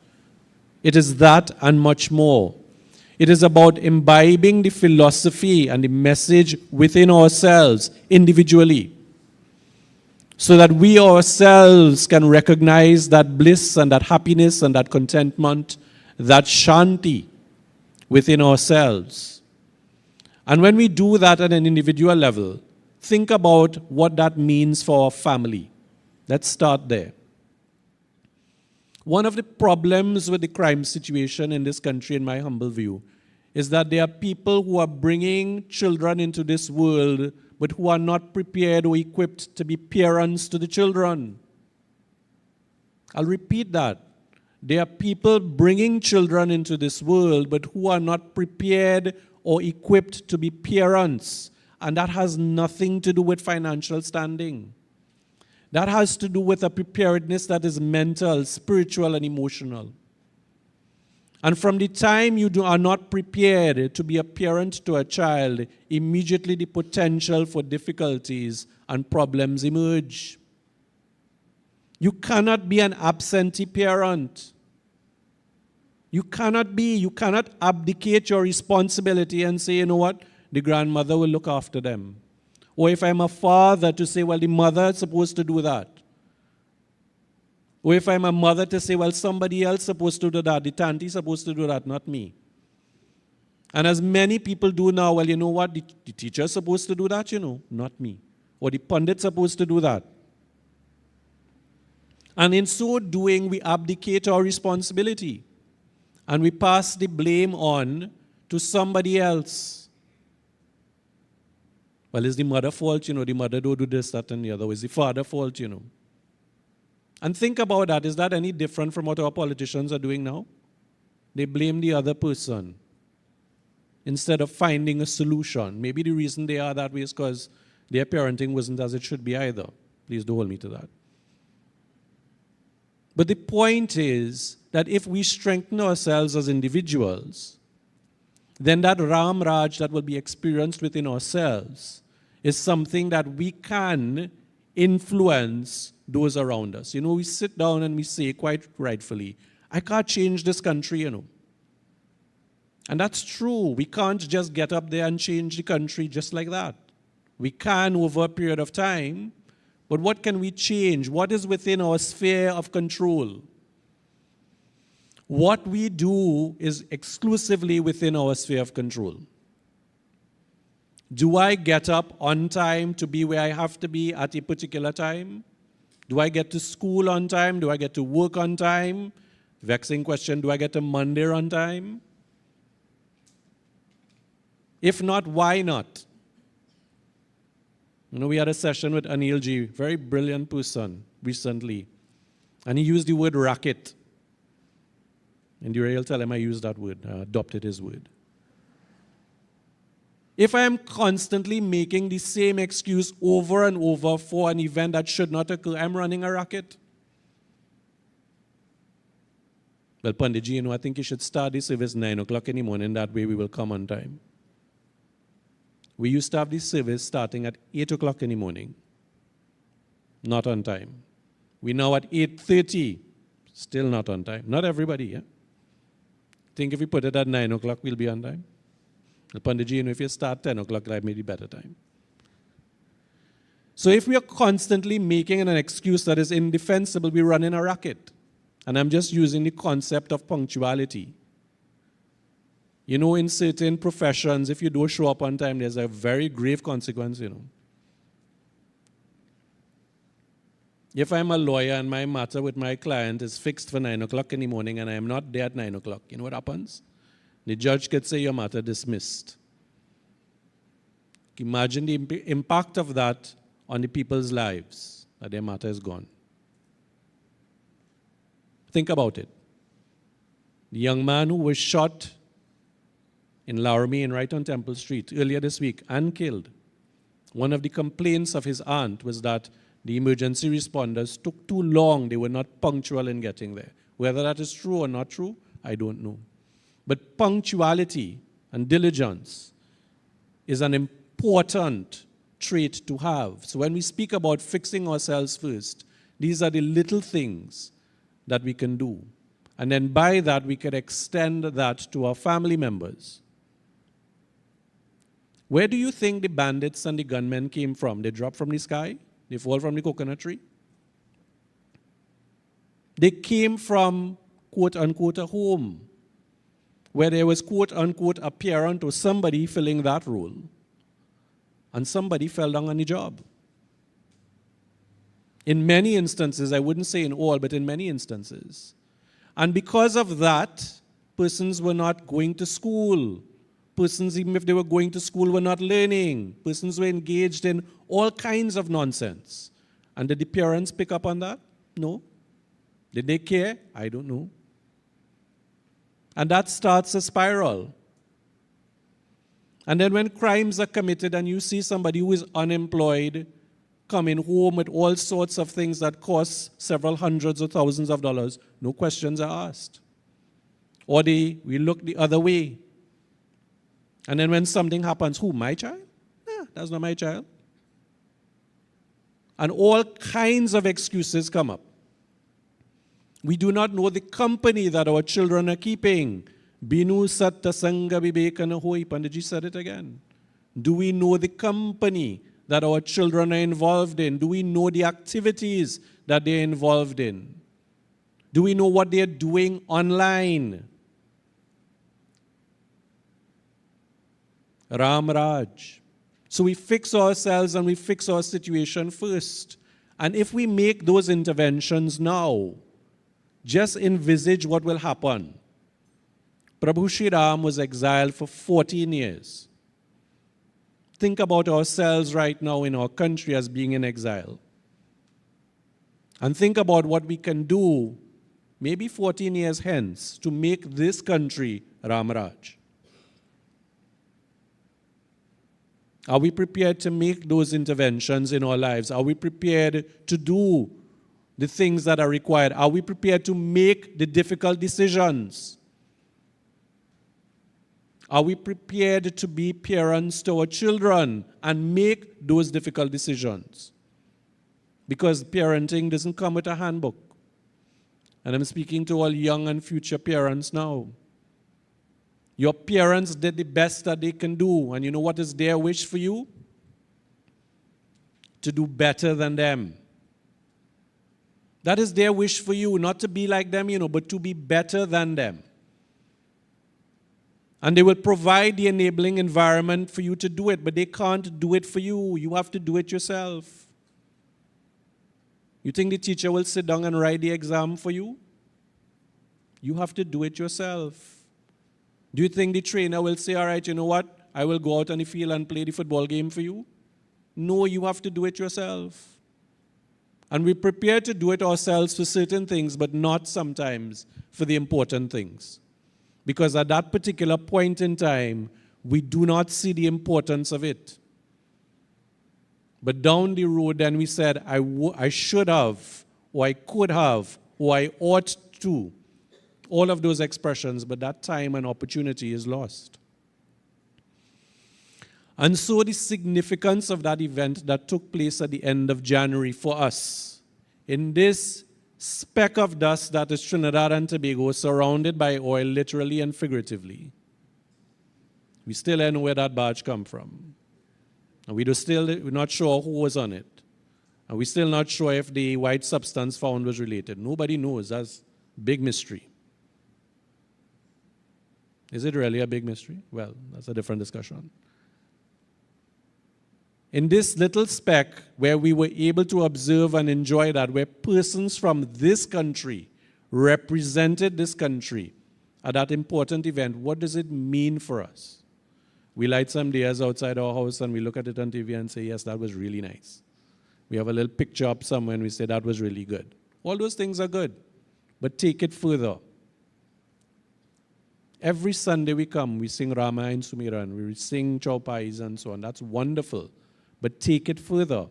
It is that and much more. It is about imbibing the philosophy and the message within ourselves individually, so that we ourselves can recognize that bliss and that happiness and that contentment, that shanti within ourselves. And when we do that at an individual level, think about what that means for our family. Let's start there. One of the problems with the crime situation in this country, in my humble view, is that there are people who are bringing children into this world but who are not prepared or equipped to be parents to the children. I'll repeat that. There are people bringing children into this world but who are not prepared or equipped to be parents. And that has nothing to do with financial standing. That has to do with a preparedness that is mental, spiritual, and emotional. And from the time you are not prepared to be a parent to a child, immediately the potential for difficulties and problems emerge. You cannot be an absentee parent. You cannot abdicate your responsibility and say, you know what, the grandmother will look after them. Or if I'm a father, to say, well, the mother is supposed to do that. Or if I'm a mother, to say, well, somebody else is supposed to do that. The tanty is supposed to do that, not me. And as many people do now, well, you know what? The teacher is supposed to do that, not me. Or the pundit is supposed to do that. And in so doing, we abdicate our responsibility. And we pass the blame on to somebody else. Well, is the mother fault? The mother don't do this, that, and the other. Is the father fault? And think about that. Is that any different from what our politicians are doing now? They blame the other person instead of finding a solution. Maybe the reason they are that way is because their parenting wasn't as it should be either. Please don't hold me to that. But the point is that if we strengthen ourselves as individuals, then that Ram Raj that will be experienced within ourselves is something that we can influence those around us. We sit down and we say quite rightfully, I can't change this country, And that's true. We can't just get up there and change the country just like that. We can over a period of time, but what can we change? What is within our sphere of control? What we do is exclusively within our sphere of control. Do I get up on time to be where I have to be at a particular time? Do I get to school on time? Do I get to work on time? Vexing question, do I get to Mandir on time? If not, why not? We had a session with Anil Ji, very brilliant person, recently. And he used the word racket. And I'll tell him I used that word, I adopted his word. If I am constantly making the same excuse over and over for an event that should not occur, I'm running a racket. Well, Panditji, I think you should start the service 9 o'clock in the morning. That way we will come on time. We used to have the service starting at 8 o'clock in the morning. Not on time. We now at 8:30. Still not on time. Not everybody, yeah? Think if we put it at 9 o'clock, we'll be on time? Panditji, if you start 10 o'clock, that may be better time. So if we are constantly making an excuse that is indefensible, we run in a racket. And I'm just using the concept of punctuality. In certain professions, if you don't show up on time, there's a very grave consequence, If I'm a lawyer and my matter with my client is fixed for 9 o'clock in the morning and I am not there at 9 o'clock, you know what happens? The judge could say your matter dismissed. Imagine the impact of that on the people's lives, that their matter is gone. Think about it. The young man who was shot in Laramie and right on Temple Street earlier this week and killed, one of the complaints of his aunt was that the emergency responders took too long. They were not punctual in getting there. Whether that is true or not true, I don't know. But punctuality and diligence is an important trait to have. So when we speak about fixing ourselves first, these are the little things that we can do. And then by that, we can extend that to our family members. Where do you think the bandits and the gunmen came from? They dropped from the sky? They fall from the coconut tree? They came from, quote unquote, a home where there was, quote unquote, a parent or somebody filling that role. And somebody fell down on the job. In many instances, I wouldn't say in all, but in many instances. And because of that, persons were not going to school. Persons, even if they were going to school, were not learning. Persons were engaged in all kinds of nonsense. And did the parents pick up on that? No. Did they care? I don't know. And that starts a spiral. And then when crimes are committed and you see somebody who is unemployed coming home with all sorts of things that cost several hundreds or thousands of dollars, no questions are asked. Or we look the other way. And then when something happens, who, my child? Yeah, that's not my child. And all kinds of excuses come up. We do not know the company that our children are keeping. Binu satta sanga vivekana hoi. Panditji said it again. Do we know the company that our children are involved in? Do we know the activities that they're involved in? Do we know what they're doing online? Ram Raj. So we fix ourselves and we fix our situation first. And if we make those interventions now, just envisage what will happen. Prabhu Shri Ram was exiled for 14 years. Think about ourselves right now in our country as being in exile. And think about what we can do maybe 14 years hence to make this country Ram Raj. Are we prepared to make those interventions in our lives? Are we prepared to do the things that are required? Are we prepared to make the difficult decisions? Are we prepared to be parents to our children and make those difficult decisions? Because parenting doesn't come with a handbook. And I'm speaking to all young and future parents now. Your parents did the best that they can do. And you know what is their wish for you? To do better than them. That is their wish for you, not to be like them, but to be better than them. And they will provide the enabling environment for you to do it, but they can't do it for you. You have to do it yourself. You think the teacher will sit down and write the exam for you? You have to do it yourself. Do you think the trainer will say, all right, you know what? I will go out on the field and play the football game for you? No, you have to do it yourself. And we prepare to do it ourselves for certain things, but not sometimes for the important things. Because at that particular point in time, we do not see the importance of it. But down the road, then we said, I should have, or I could have, or I ought to. All of those expressions, but that time and opportunity is lost. And so the significance of that event that took place at the end of January for us, in this speck of dust that is Trinidad and Tobago, surrounded by oil, literally and figuratively. We still don't know where that barge come from. And we're not sure who was on it. And we're still not sure if the white substance found was related. Nobody knows. That's a big mystery. Is it really a big mystery? Well, that's a different discussion. In this little speck where we were able to observe and enjoy that, where persons from this country represented this country at that important event, what does it mean for us? We light some days outside our house and we look at it on TV and say, yes, that was really nice. We have a little picture up somewhere and we say, that was really good. All those things are good, but take it further. Every Sunday we come, we sing Rama and Sumiran, we sing Chaupais and so on. That's wonderful. But take it further.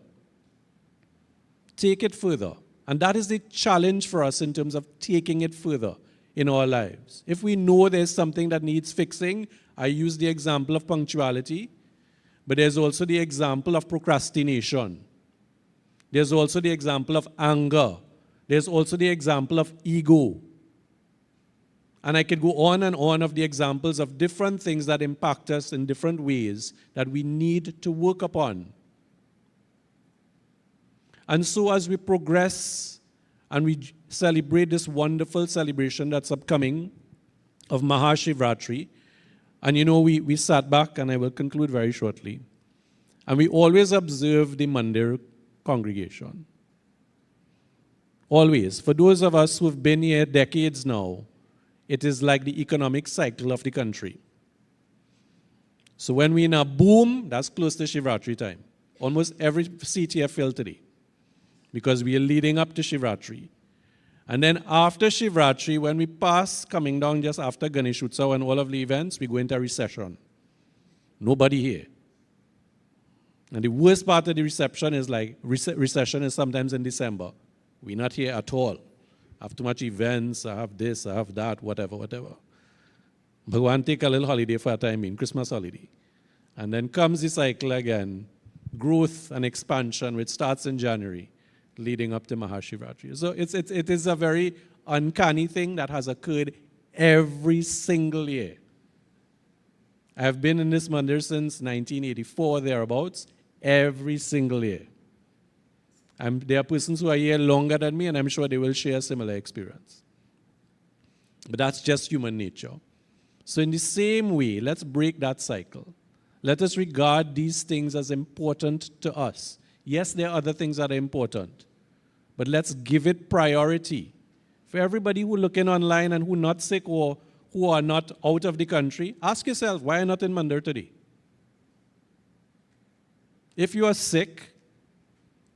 Take it further. And that is the challenge for us in terms of taking it further in our lives. If we know there's something that needs fixing, I use the example of punctuality, but there's also the example of procrastination. There's also the example of anger. There's also the example of ego. And I could go on and on of the examples of different things that impact us in different ways that we need to work upon. And so as we progress and we celebrate this wonderful celebration that's upcoming of Mahashivratri, and you know, we sat back, and I will conclude very shortly, and we always observe the Mandir congregation. Always. For those of us who've been here decades now, it is like the economic cycle of the country. So when we're in a boom, that's close to Shivratri time. Almost every seat here filled today, because we are leading up to Shivratri. And then after Shivratri, when we pass, coming down just after Ganesh Utsav and all of the events, we go into recession. Nobody here. And the worst part of the reception is like, recession is sometimes in December. We're not here at all. I have too much events, I have this, I have that, whatever. Bhagwan take a little holiday for a time in, Christmas holiday. And then comes the cycle again, growth and expansion, which starts in January, leading up to Mahashivratri. So it is a very uncanny thing that has occurred every single year. I have been in this mandir since 1984, thereabouts, every single year. There are persons who are here longer than me, and I'm sure they will share a similar experience. But that's just human nature. So in the same way, let's break that cycle. Let us regard these things as important to us. Yes, there are other things that are important, but let's give it priority. For everybody who looking online and who are not sick or who are not out of the country, ask yourself, why are you not in Mandir today? If you are sick,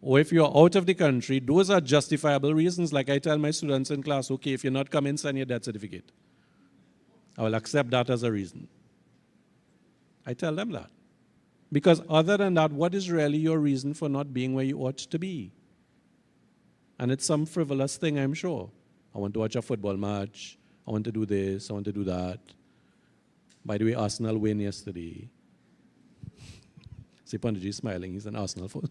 or if you're out of the country, those are justifiable reasons. Like I tell my students in class, okay, if you're not coming, send your death certificate. I will accept that as a reason. I tell them that. Because other than that, what is really your reason for not being where you ought to be? And it's some frivolous thing, I'm sure. I want to watch a football match. I want to do this. I want to do that. By the way, Arsenal win yesterday. See, Pandit is smiling. He's an Arsenal fan.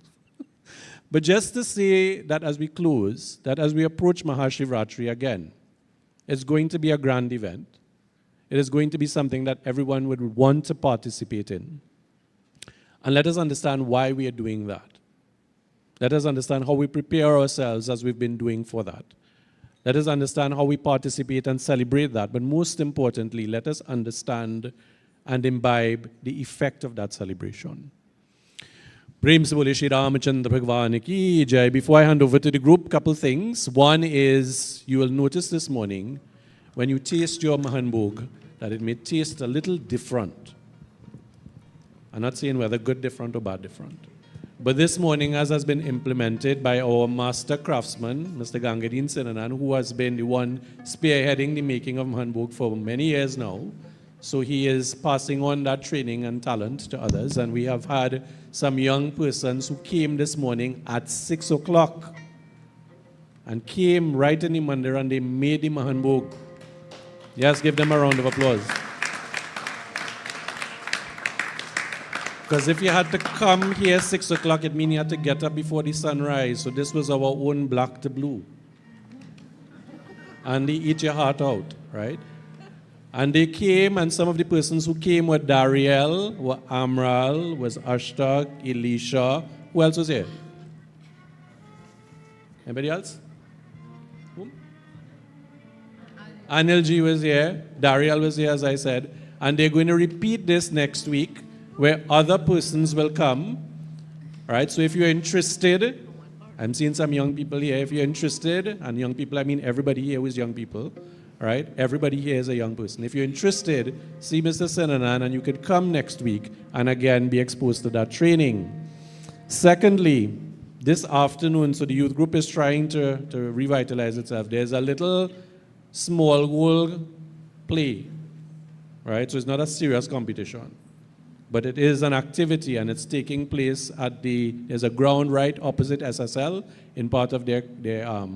But just to say that as we close, that as we approach Mahashivratri again, it's going to be a grand event. It is going to be something that everyone would want to participate in. And let us understand why we are doing that. Let us understand how we prepare ourselves as we've been doing for that. Let us understand how we participate and celebrate that. But most importantly, let us understand and imbibe the effect of that celebration. Prem se bole Shri Ramachandra Bhagwan ki jai. Before I hand over to the group, couple things. One is, you will notice this morning, when you taste your Mahan Bhog, that it may taste a little different. I'm not saying whether good different or bad different. But this morning, as has been implemented by our master craftsman, Mr. Gangadin Sinanan, who has been the one spearheading the making of Mahan Bhog for many years now, so he is passing on that training and talent to others. And we have had some young persons who came this morning at 6 o'clock and came right in the mandir and they made the Mahan Bhog. Yes, give them a round of applause. Because if you had to come here 6 o'clock, it means you had to get up before the sunrise. So this was our own black to blue. And they eat your heart out, right? And they came, and some of the persons who came were Dariel, were Amral, was Ashtag, Elisha. Who else was here? Anybody else? Who? Anilji was here. Dariel was here, as I said. And they're going to repeat this next week, where other persons will come All right, so if you're interested, I'm seeing some young people here. If you're interested, and young people, I mean everybody here is young people. All right, everybody here is a young person. If you're interested, see Mr. Senanan, and you could come next week and again be exposed to that training. Secondly, this afternoon, so the youth group is trying to revitalize itself. There's a little small goal play, right? So it's not a serious competition, but it is an activity, and it's taking place at there's a ground right opposite SSL in part of their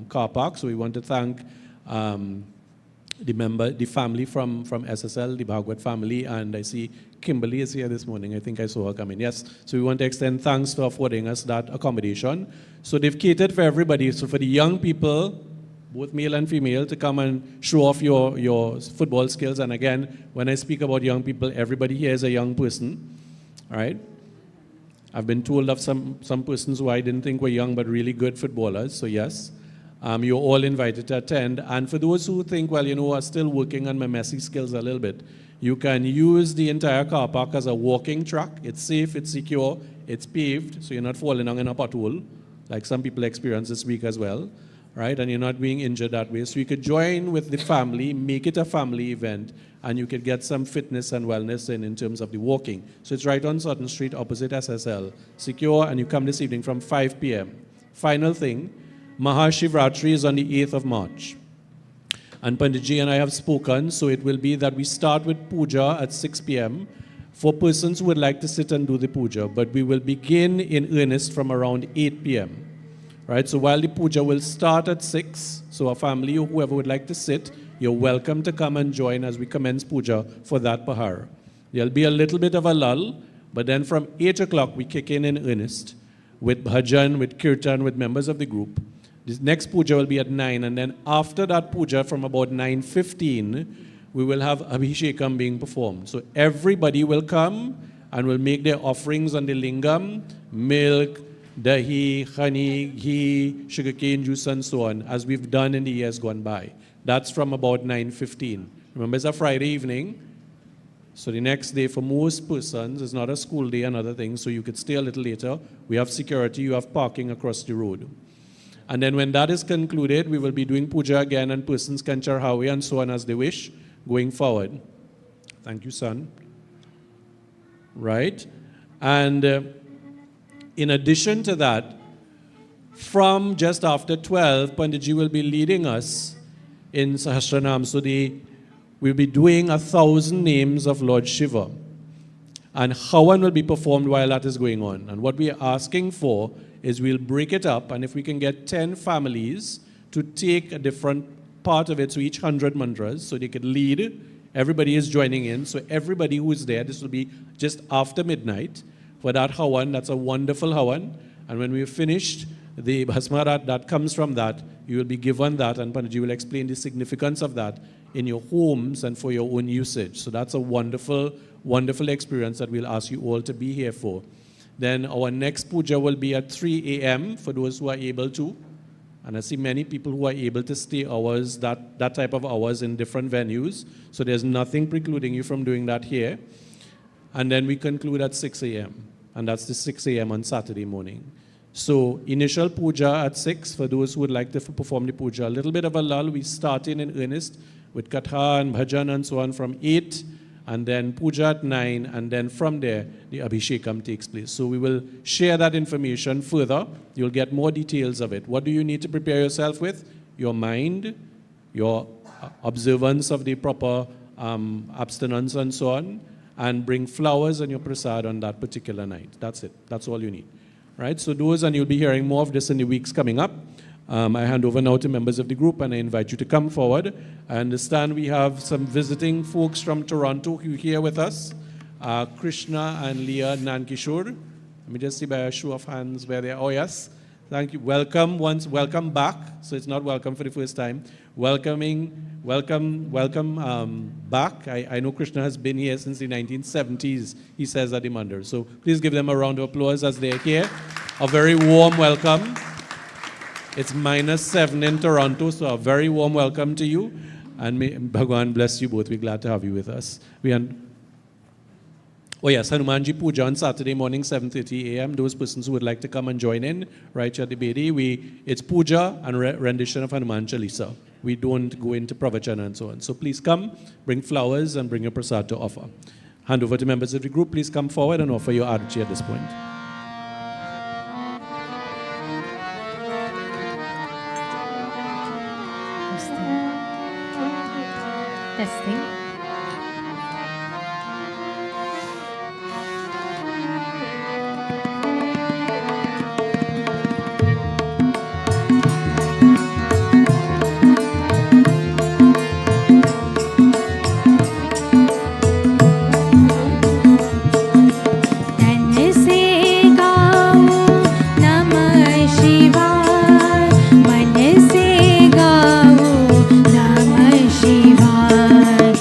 car park. So we want to thank the family from SSL, the Bhagwat family, and I see Kimberly is here this morning. I think I saw her come in. Yes, so we want to extend thanks for affording us that accommodation. So they've catered for everybody. So for the young people, both male and female, to come and show off your football skills. And again, when I speak about young people, everybody here is a young person, all right? I've been told of some persons who I didn't think were young but really good footballers, so yes. You're all invited to attend. And for those who think, well, I'm still working on my messy skills a little bit, you can use the entire car park as a walking track. It's safe, it's secure, it's paved, so you're not falling down in a pothole, like some people experienced this week as well, right? And you're not being injured that way. So you could join with the family, make it a family event, and you could get some fitness and wellness in terms of the walking. So it's right on Sutton Street, opposite SSL. Secure, and you come this evening from 5 p.m. Final thing, Mahashivratri is on the 8th of March. And Panditji and I have spoken, so it will be that we start with puja at 6 p.m. for persons who would like to sit and do the puja, but we will begin in earnest from around 8 p.m. Right, so while the puja will start at 6, so a family or whoever would like to sit, you're welcome to come and join as we commence puja for that pahar. There'll be a little bit of a lull, but then from 8 o'clock we kick in earnest with bhajan, with kirtan, with members of the group. This next puja will be at 9, and then after that puja from about 9:15, we will have Abhishekam being performed. So everybody will come and will make their offerings on the lingam, milk, dahi, honey, ghee, sugarcane juice, and so on, as we've done in the years gone by. That's from about 9:15. Remember, it's a Friday evening, so the next day for most persons is not a school day and other things, so you could stay a little later. We have security, you have parking across the road. And then when that is concluded, we will be doing puja again, and persons can charhawi and so on as they wish going forward. Thank you, son. Right? And in addition to that, from just after 12, Panditji will be leading us in Sahasranam. So we'll be doing 1,000 names of Lord Shiva. And Hawan will be performed while that is going on. And what we are asking for is we'll break it up, and if we can get 10 families to take a different part of it, so each 100 mantras, so they could lead, everybody is joining in, so everybody who is there, this will be just after midnight for that Hawan. That's a wonderful Hawan, and when we've finished the Bhasmarat that comes from that, you will be given that, and Panditji will explain the significance of that in your homes and for your own usage. So that's a wonderful, wonderful experience that we'll ask you all to be here for. Then our next puja will be at 3 a.m. for those who are able to. And I see many people who are able to stay hours, that type of hours in different venues. So there's nothing precluding you from doing that here. And then we conclude at 6 a.m. And that's the 6 a.m. on Saturday morning. So initial puja at 6 for those who would like to perform the puja. A little bit of a lull. We start in earnest with katha and bhajan and so on from 8. And then puja at 9, and then from there, the Abhishekam takes place. So we will share that information further. You'll get more details of it. What do you need to prepare yourself with? Your mind, your observance of the proper abstinence and so on, and bring flowers and your prasad on that particular night. That's it. That's all you need. Right? So those, and you'll be hearing more of this in the weeks coming up. I hand over now to members of the group, and I invite you to come forward. I understand we have some visiting folks from Toronto who are here with us. Krishna and Leah Nankishore. Let me just see by a show of hands where they are. Oh, yes. Thank you. Welcome back. So it's not welcome for the first time. Welcome back. I know Krishna has been here since the 1970s, he says at the Mandir. So please give them a round of applause as they're here. A very warm welcome. It's -7 in Toronto, so a very warm welcome to you. And may Bhagwan bless you both. We're glad to have you with us. Oh yes, Hanumanji Puja on Saturday morning, 7:30 a.m. Those persons who would like to come and join in, right here at the Bedi, it's Puja and rendition of Hanuman Chalisa. We don't go into pravachana and so on. So please come, bring flowers and bring a prasad to offer. Hand over to members of the group. Please come forward and offer your arati at this point. Testing. तन से गाऊं नमः शिवाय, मन से गाऊं नमः शिवाय,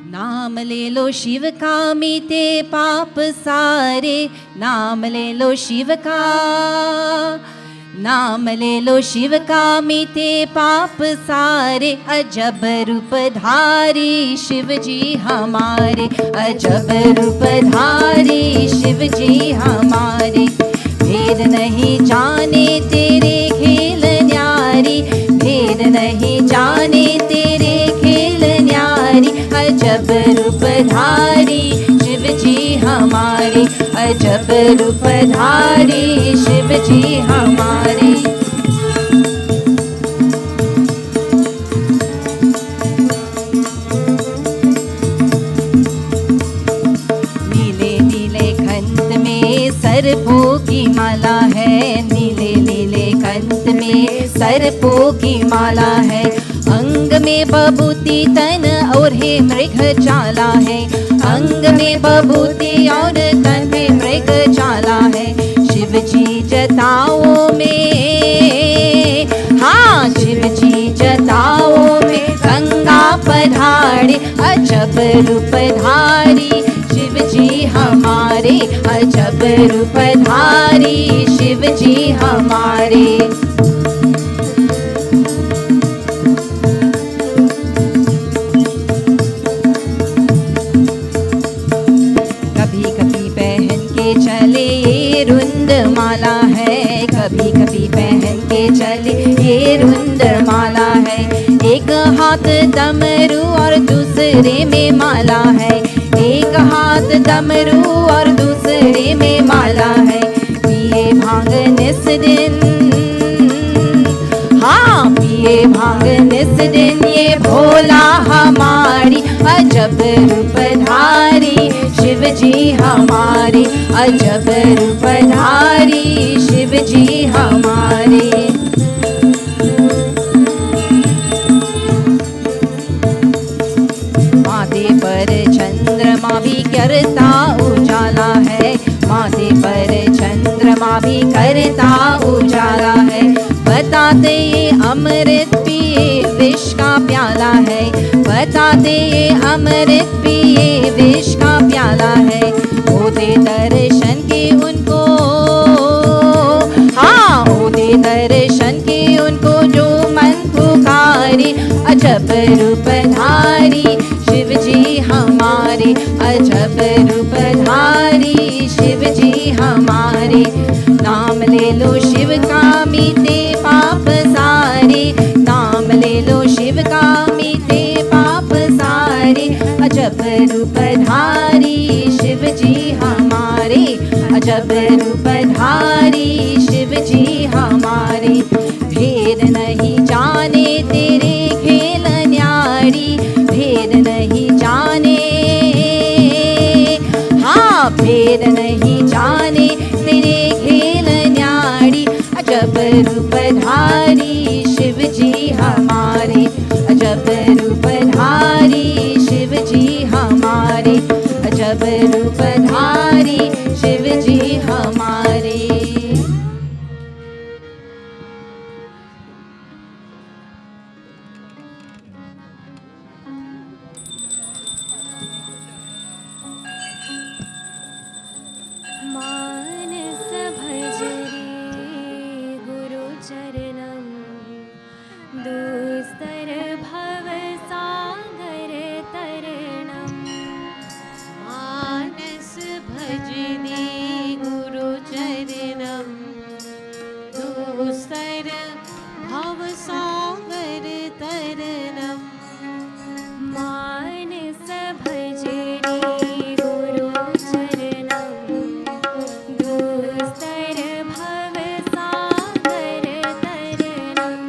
नाम ले लो शिव का मीते पाप सारे, नाम ले लो शिव का, नाम ले लो शिव का मीते पाप सारे। अजब रूप धारी शिव जी हमारे, अजब रूप धारी शिव जी हमारे। भेद नहीं जाने तेरे खेल न्यारी, भेद नहीं जाने तेरे खेल न्यारी। अजब रूप धारी शिव जी हमारे, अजब रूप धारी शिव जी हमारे। नीले नीले कंठ में सर्पों की माला है, नीले नीले कंठ में सर्पों की माला है। अंग में बबूती तन और हे मृग चाला है, अंग में बबूती और तन पे मृग चाला है। शिव जी जटाओं में, हाँ शिव जी जटाओं में गंगा पधारे। अजब रूप धारी शिव जी हमारे, अजब रूप धारी शिव जी हमारे। चले ये रुंद माला है, कभी कभी पहन के चले ये रुंद माला है। एक हाथ डमरू और दूसरे में माला है, एक हाथ डमरू और दूसरे में माला है। पिए भांग निस दिन, हाँ पिए भांग निस दिन ये भोला हमारी। अजब रूप धारी शिव जी हमारे, अजब रूप धारी शिव जी हमारे। माथे पर चंद्रमा भी करता उजाला है, माथे पर चंद्रमा भी करता उजाला है। बताते ये अमृत पिए विष का प्याला है, बताते ये अमृत पिए विष का प्याला है। होते दर्शन के उनको, हाँ होते दर्शन के उनको जो मन पुकारे। अजब रूप धारी शिव जी हमारे, अजब रूप धारी शिव जी हमारे। नाम ले लो शिव का मीते पाप सारे, नाम ले लो शिव का मीते पाप सारे। अजब रूप धारी शिव जी हमारे, अजब रूप धारी शिव जी हमारे। भेद नहीं जाने तेरे खेल न्यारी, भेद नहीं जाने, हाँ भेद नहीं जाने तेरे खेल न्यारी। अजब रूप धारी शिव जी हमारे, अजब रूप धारी शिव जी हमारे, अजब रूप धारी शिव जी हमारे। मानस भजरे गुरु चरणम, दुस्तर भव सागर तरणम। मानस भजरे गुरु चरणम, दुस्तर भव सागर तरणम। मानस भजरे गुरु चरणम, दुस्तर भव सागर तरणम।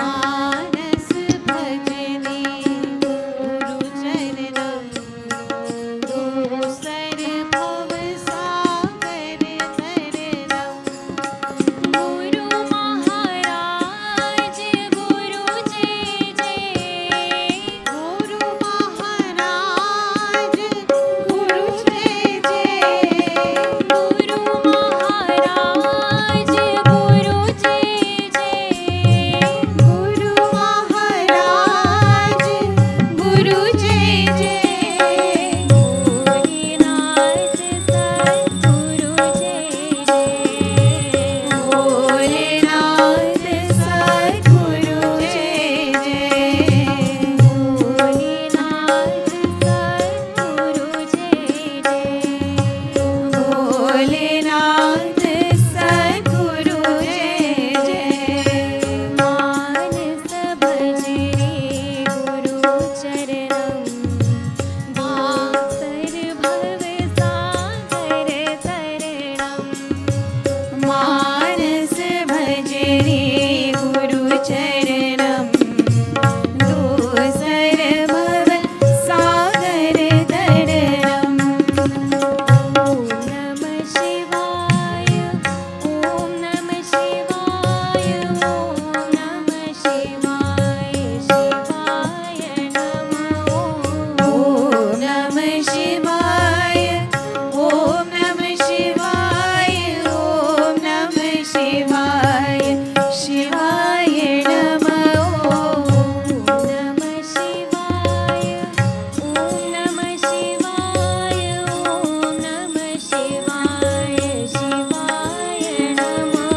मानस भजरे गुरु चरणम, दुस्तर भव सागर तरणम। गुरु महाराज गुरु जय जय, गुरु महाराज गुरु जय जय, गुरु महाराज गुरु जय जय, गुरु महाराज गुरु जय मानस भजे रे गुरु चरणम दोसर भव सागर तरणम ओम नमः शिवाय ओम नमः शिवाय ओम नमः शिवाय शिवाय नमः ओम नमः शिवाय ओम नमः शिवाय ओम नमः शिवाय शिवाय नमः ओम नमः शिवाय ओम नमः शिवाय ओम नमः शिवाय शिवाय नमः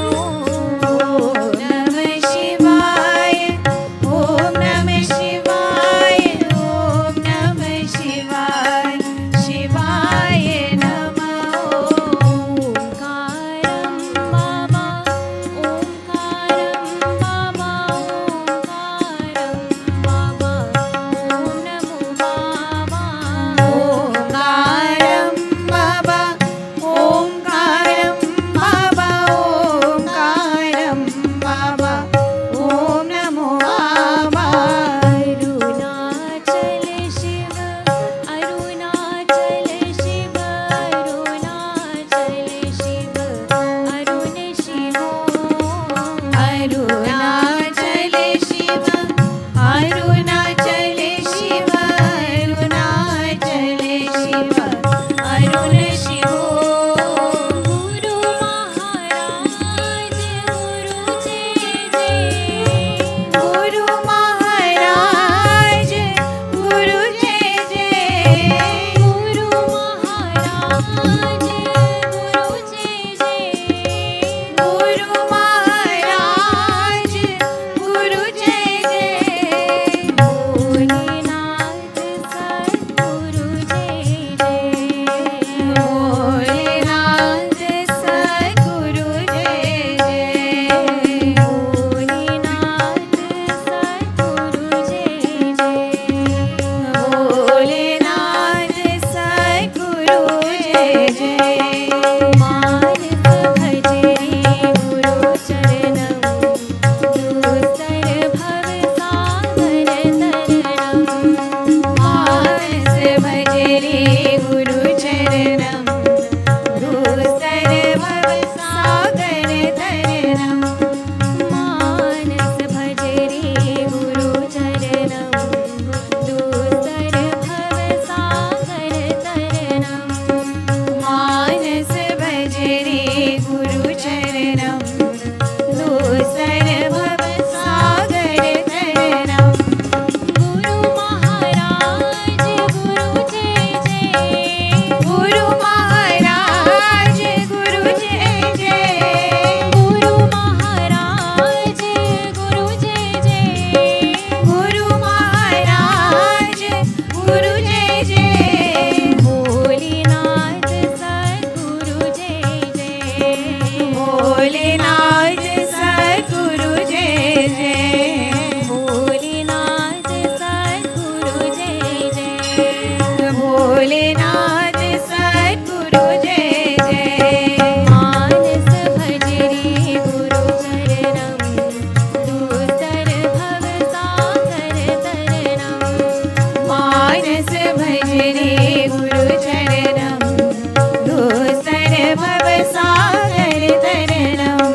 ओम नमः शिवाय ओम नमः शिवाय ओम नमः शिवाय शिवाय नमः ओंकारं बाबा ओंकारं बाबा ओम नमो बाबा ओंकारं बाबा ओंकारं बाबा ओंकारं बाबा ओम नमो बाबा अरुणाचल शिव अरुणाचल शिव अरुणाचल शिव अरुण शिवो अरुणाचल शिव अरुणाचल शिव अरुणाचल शिव अरुण शिवो गुरु महाराज गुरु जय जय गुरु महाराज गुरु जय जय गुरु महाराज गुरु जय जय गुरु महाराज गुरु जय जय भोलेनाथ सद्गुरु जय जय भोलेनाथ सद्गुरु जय जय भोलेनाथ सद्गुरु जय जय भोलेनाथ सद्गुरु जय जय मानस भजे गुरु चरणम दूसर भव सागर तरणम मानस भजे रे गुरु चरणम दूसर भव सागर तरणम मानस भजे गुरु चरणम दूसर भव सागर तरणम मानस भजे रे गुरु चरणम दूसर भव सागर तरणम गुरु महाराज गुरु जय जय गुरु महाराज गुरु जय जय गुरु महाराज गुरु जय जय गुरु महाराज गुरु जय जय भोलेनाथ सद्गुरु जय जय भोलेनाथ सद्गुरु जय जय भोलेनाथ सद्गुरु जय जय भोलेनाथ सद्गुरु जय जय मानस भजे गुरु चरणम दूसर भव सागर तरणम मानस भजे रे गुरु चरणम दूसर भव सागर तरणम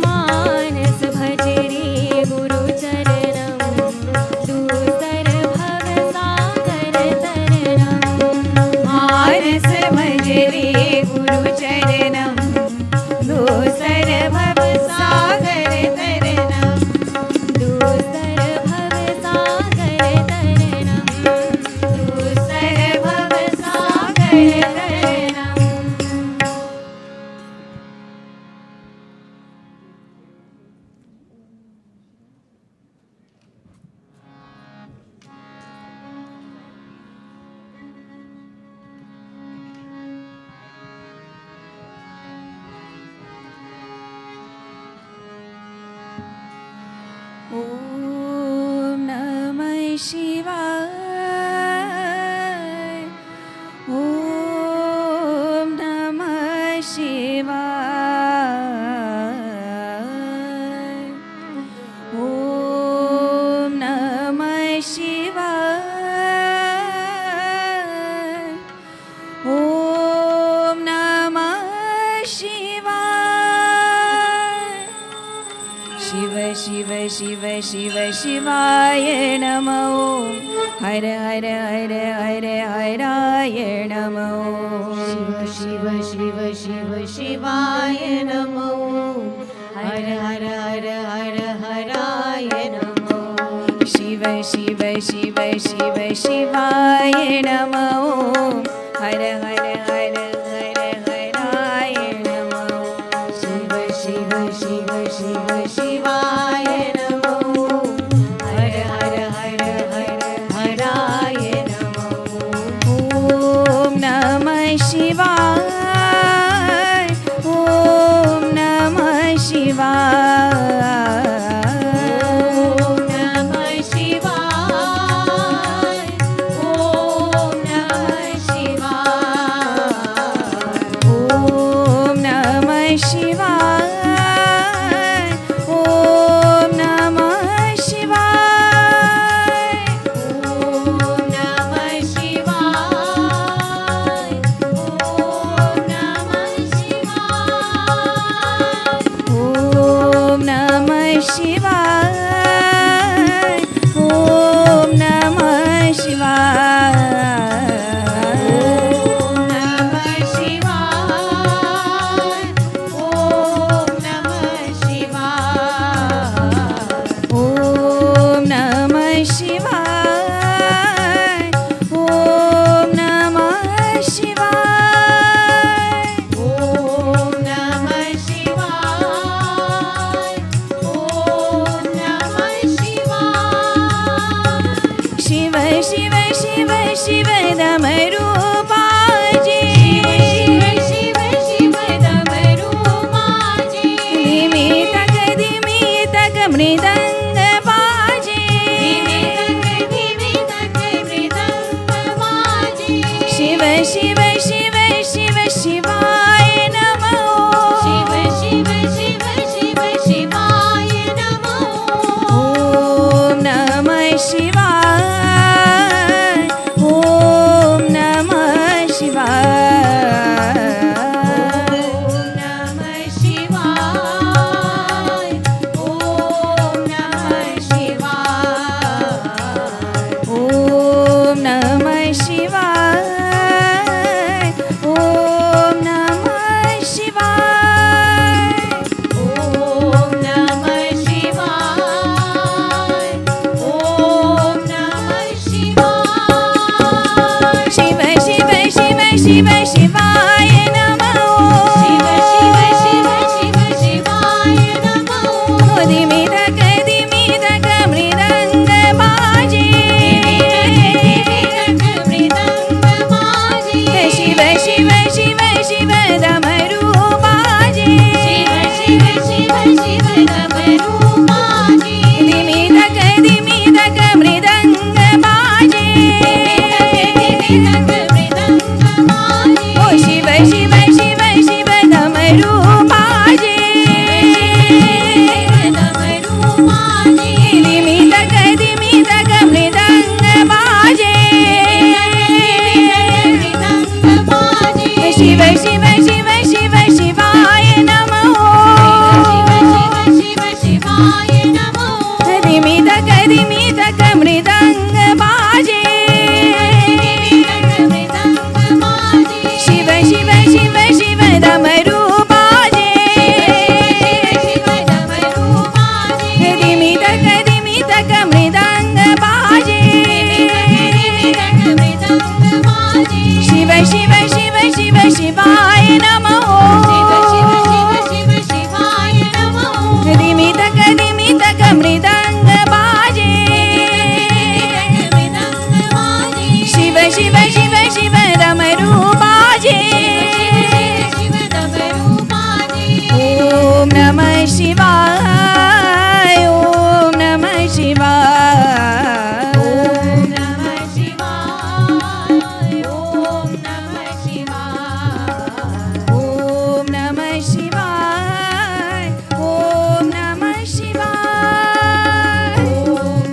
मानस भजे गुरु चरणम दूसर भव सागर तरणम मानस भजे रे गुरु चरणम दूसर भव सागर तरणम दूसर भव सागर तरणम दूसर भव सागर तरणम ॐ नमः शिवाय ॐ नमः शिवाय शिव शिव शिव शिव शिवाय नमो हर हर हर हर हराय नमो शिव शिव शिव शिवाय नमो हर हर हर हर हराय नमो शिव शिव शिव शिव शिवाय नमो हर हर हर हर हराय नमो शिव शिव शिव शिव शिवाय नमो हर हर हर हर हराय नमो ॐ नमः शिवाय ॐ नमः शिवाय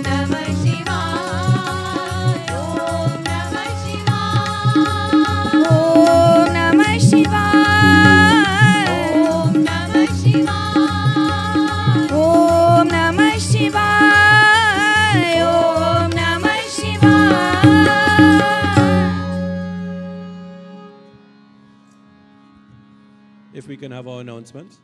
नमः शिवाय ॐ नमः शिवाय ॐ नमः शिवाय can have our announcements.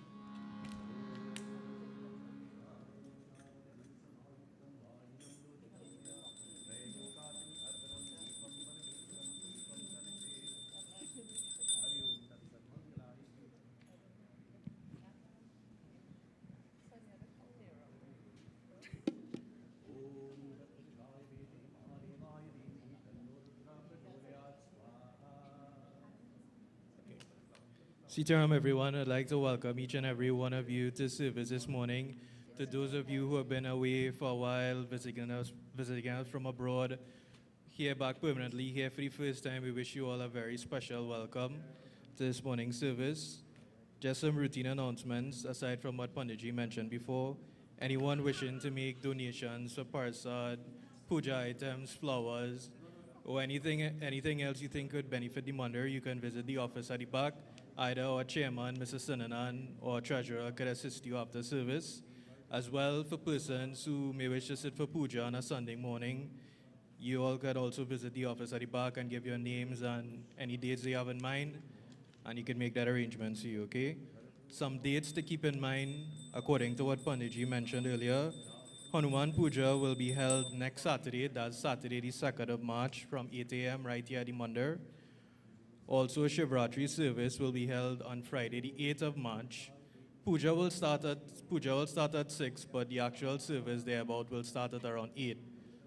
Sitaram, everyone. I'd like to welcome each and every one of you to service this morning. To those of you who have been away for a while, visiting us from abroad, here back permanently, here for the first time, we wish you all a very special welcome to this morning's service. Just some routine announcements, aside from what Panditji mentioned before. Anyone wishing to make donations for parsad, puja items, flowers, or anything else you think could benefit the mandir, you can visit the office at the back. Either our chairman, Mr. Sinanan, or treasurer could assist you after service. As well, for persons who may wish to sit for puja on a Sunday morning, you all could also visit the office at the back and give your names and any dates you have in mind, and you can make that arrangement for you, okay? Some dates to keep in mind, according to what Panditji mentioned earlier. Hanuman Puja will be held next Saturday, that's Saturday the 2nd of March from 8 a.m. right here at the Mandir. Also, Shivratri service will be held on Friday the 8th of March. Puja will start at 6, but the actual service thereabout will start at around 8.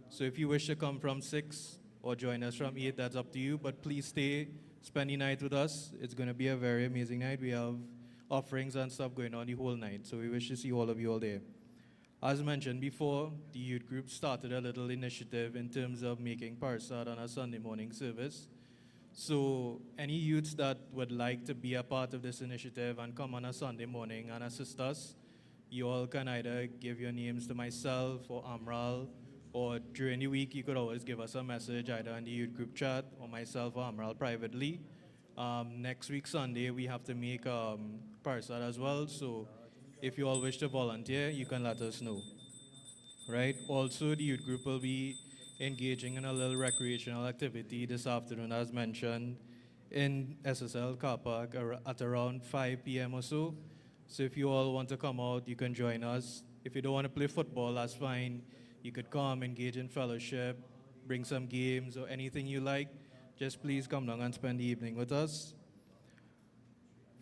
So if you wish to come from 6 or join us from 8, that's up to you, but please stay, spend the night with us. It's going to be a very amazing night. We have offerings and stuff going on the whole night, so we wish to see all of you all there. As mentioned before, the youth group started a little initiative in terms of making parsad on a Sunday morning service. So any youths that would like to be a part of this initiative and come on a Sunday morning and assist us, you all can either give your names to myself or Amral, or during the week you could always give us a message either in the youth group chat or myself or Amral privately. Next week Sunday we have to make parsad as well, so if you all wish to volunteer, you can let us know. Right? Also, the youth group will be engaging in a little recreational activity this afternoon, as mentioned, in SSL car park at around 5 p.m. or so. So if you all want to come out, you can join us. If you don't want to play football, that's fine. You could come, engage in fellowship, bring some games or anything you like. Just please come down and spend the evening with us.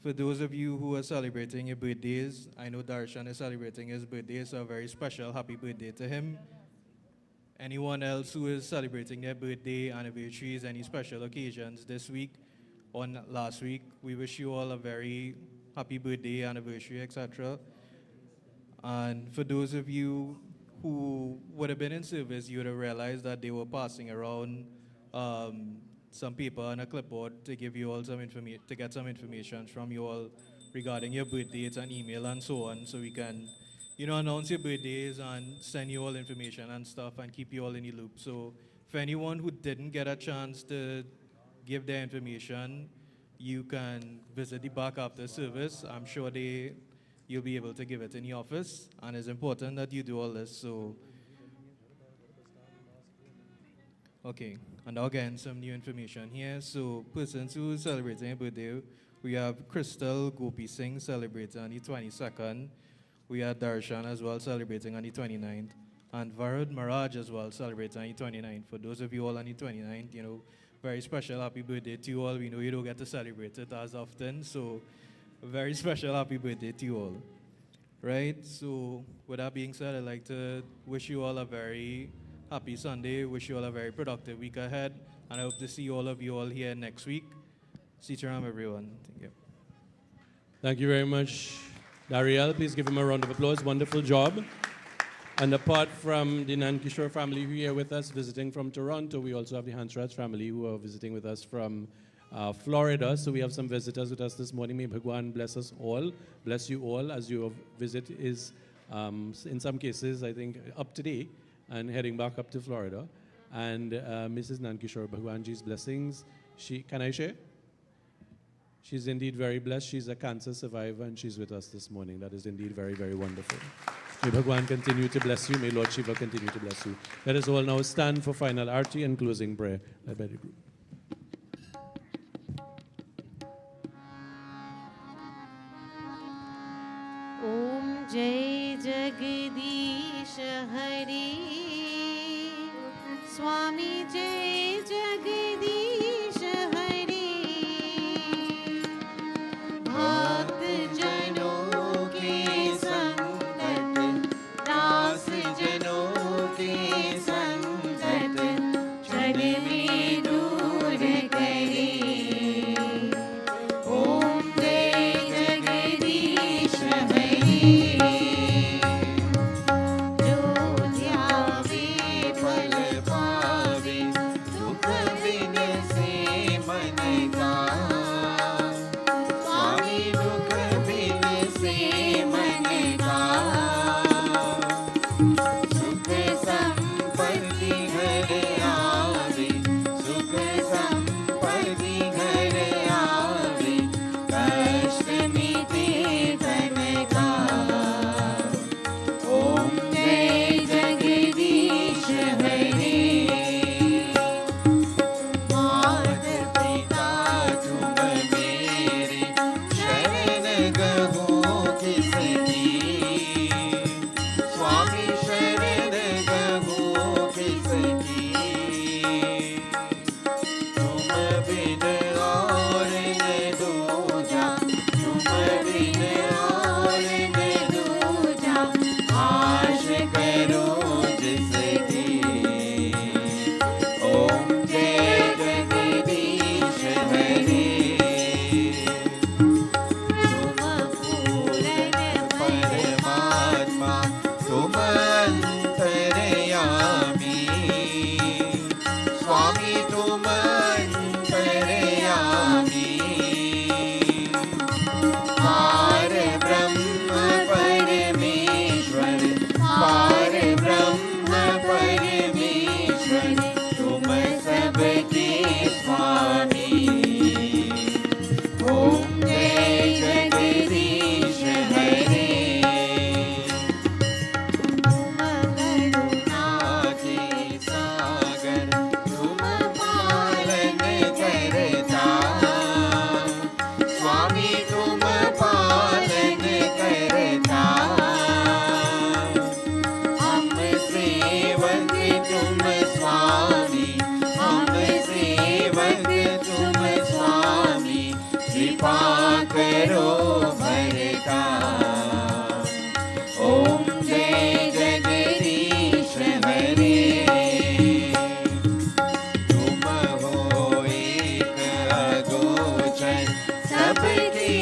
For those of you who are celebrating your birthdays, I know Darshan is celebrating his birthday, so a very special happy birthday to him. Anyone else who is celebrating their birthday, anniversaries, any special occasions this week or last week, we wish you all a very happy birthday, anniversary, etc. And for those of you who would have been in service, you would have realized that they were passing around some paper and a clipboard to give you all some information, to get some information from you all regarding your birth dates and email and so on, so we can, announce your birthdays and send you all information and stuff and keep you all in the loop. So for anyone who didn't get a chance to give their information, you can visit the back after service. I'm sure you'll be able to give it in the office, and it's important that you do all this. So, okay, and again, some new information here. So persons who are celebrating a birthday, we have Crystal Gopi Singh celebrating on the 22nd. We have Darshan as well celebrating on the 29th. And Varad Maraj as well celebrating on the 29th. For those of you all on the 29th, very special happy birthday to you all. We know you don't get to celebrate it as often, so a very special happy birthday to you all. Right? So with that being said, I'd like to wish you all a very happy Sunday. Wish you all a very productive week ahead. And I hope to see all of you all here next week. Sitaram, everyone. Thank you. Thank you very much, Dariel. Please give him a round of applause. Wonderful job. And apart from the Nankishore family who are here with us visiting from Toronto, we also have the Hansraj family who are visiting with us from Florida. So we have some visitors with us this morning. May Bhagwan bless us all, bless you all as your visit is, in some cases, I think, up today and heading back up to Florida. And Mrs. Nankishore, Bhagwanji's blessings. Can I share? She's indeed very blessed. She's a cancer survivor and she's with us this morning. That is indeed very, very wonderful. May Bhagwan continue to bless you. May Lord Shiva continue to bless you. Let us all now stand for final arti and closing prayer led by the group. जय जगदीश हरि स्वामी जय जगदीश हरि भक्त जनों के संकट दास जनों के संकट क्षण में दूर करे ओम जय जगदीश हरि जो ध्यावे फल पावे दुख बिन से मन का स्वामी दुख बिन से मन का सुख संपत्ति घर आवे सुख संपत्ति घर आवे कष्ट मिटे तन का ओम जय जगदीश हरि मात पिता तुम मेरे शरण गहो किसकी स्वामी शरण गहो किसकी तुम बिन और न दूजा तुम बिन और न दूजा आश करो जिसकी ओम जय जगदीश हरि तुम पूर्ण परमात्मा तुम अंतर्यामी स्वामी तुम अंतर्यामी पार ब्रह्म परमेश्वर पार ब्रह्म परमेश्वर तुम सबके स्वामी ओम जय जगदीश हरि तुम करुणा के सागर तुम पालन करता स्वामी तुम पालन करता हम सेवक तुम स्वामी हम सेवक तुम स्वामी कृपा करो भरता ओम जय जगदीश हरि तुम हो एक अगोचर सबके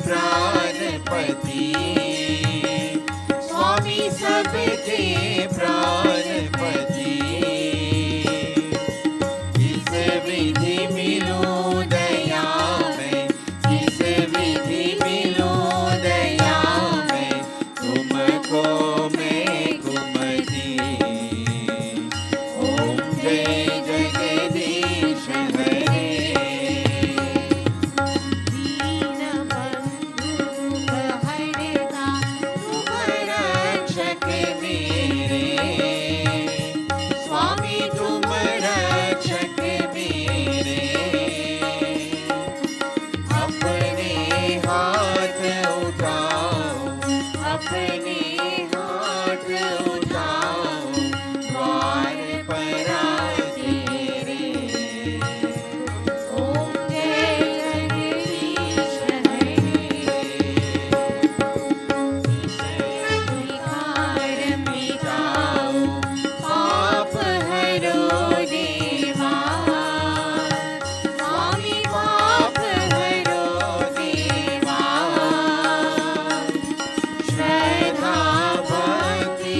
प्राणपति स्वामी सबके प्राणपति किस विधि मिलो दया में किस विधि मिलो दया में तुमको मैं कुमति ओम जय जगदीश हरि दीन बंधु हरता तुम रक्षक मेरे स्वामी तुम रक्षक मेरे अपने हाथ उठाओ अपने हाथ उठाओ द्वार पर तेरे ओम जय जगदीश हरि विकार मिटाओ पाप हरो देवा स्वामी पाप हरो देवा श्रद्धा भक्ति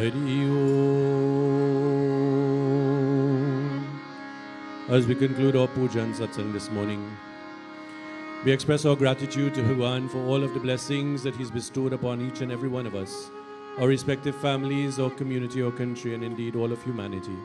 Hari Om. As we conclude our puja and satsang this morning, we express our gratitude to Bhagwan for all of the blessings that He's bestowed upon each and every one of us, our respective families, our community, our country, and indeed all of humanity.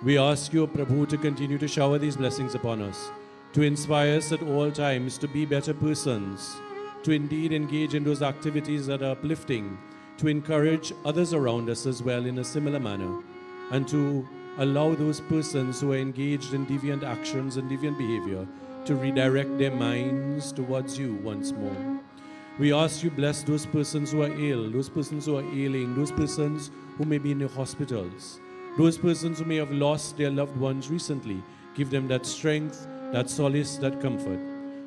We ask you, Prabhu, to continue to shower these blessings upon us, to inspire us at all times to be better persons, to indeed engage in those activities that are uplifting, to encourage others around us as well in a similar manner, and to allow those persons who are engaged in deviant actions and deviant behavior to redirect their minds towards you once more. We ask you bless those persons who are ill, those persons who are ailing, those persons who may be in the hospitals, those persons who may have lost their loved ones recently. Give them that strength, that solace, that comfort.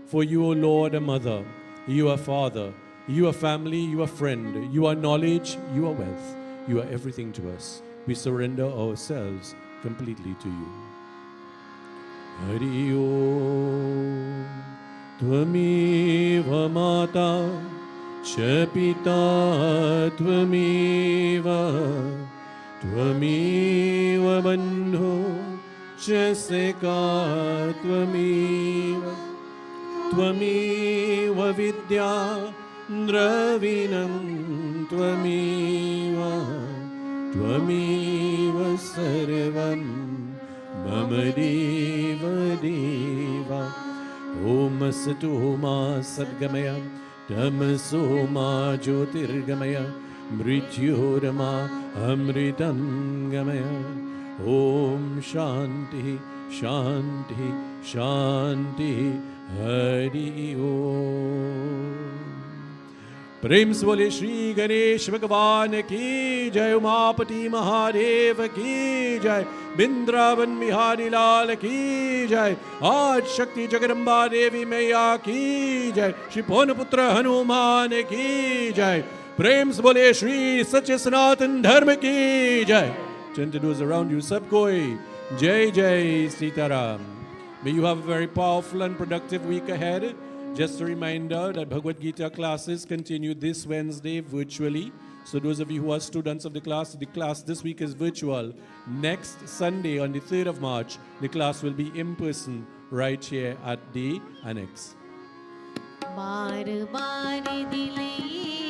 For you, O Lord, are mother, you are father, you are family, you are friend, you are knowledge, you are wealth, you are everything to us. We surrender ourselves completely to you. Hari Om. Tvameva mata cha pita tvameva tvameva bandho cha seka tvameva tvameva vidya dravinam tvameva tvameva sarvam mama deva deva. Om Satu Ma Sadgamaya Tamaso Ma Jyotirgamaya Mrityorama Amritam Gamaya. Om Shanti Shanti Shanti Hari Om. प्रेम से बोले श्री गणेश भगवान की जय, उमापति महादेव की जय, बिंद्रावन बिहारी लाल की जय, आज शक्ति जगदम्बा देवी मैया की जय, श्री पवन पुत्र हनुमान की जय। प्रेम से बोले श्री सच्चे सनातन धर्म की जय। Chant to those around you, sab koi jai jai Sitaram. May you have a very powerful and productive week ahead. Just a reminder that Bhagavad Gita classes continue this Wednesday virtually. So those of you who are students of the class this week is virtual. Next Sunday on the 3rd of March, the class will be in person right here at the Annex. बार बार दिले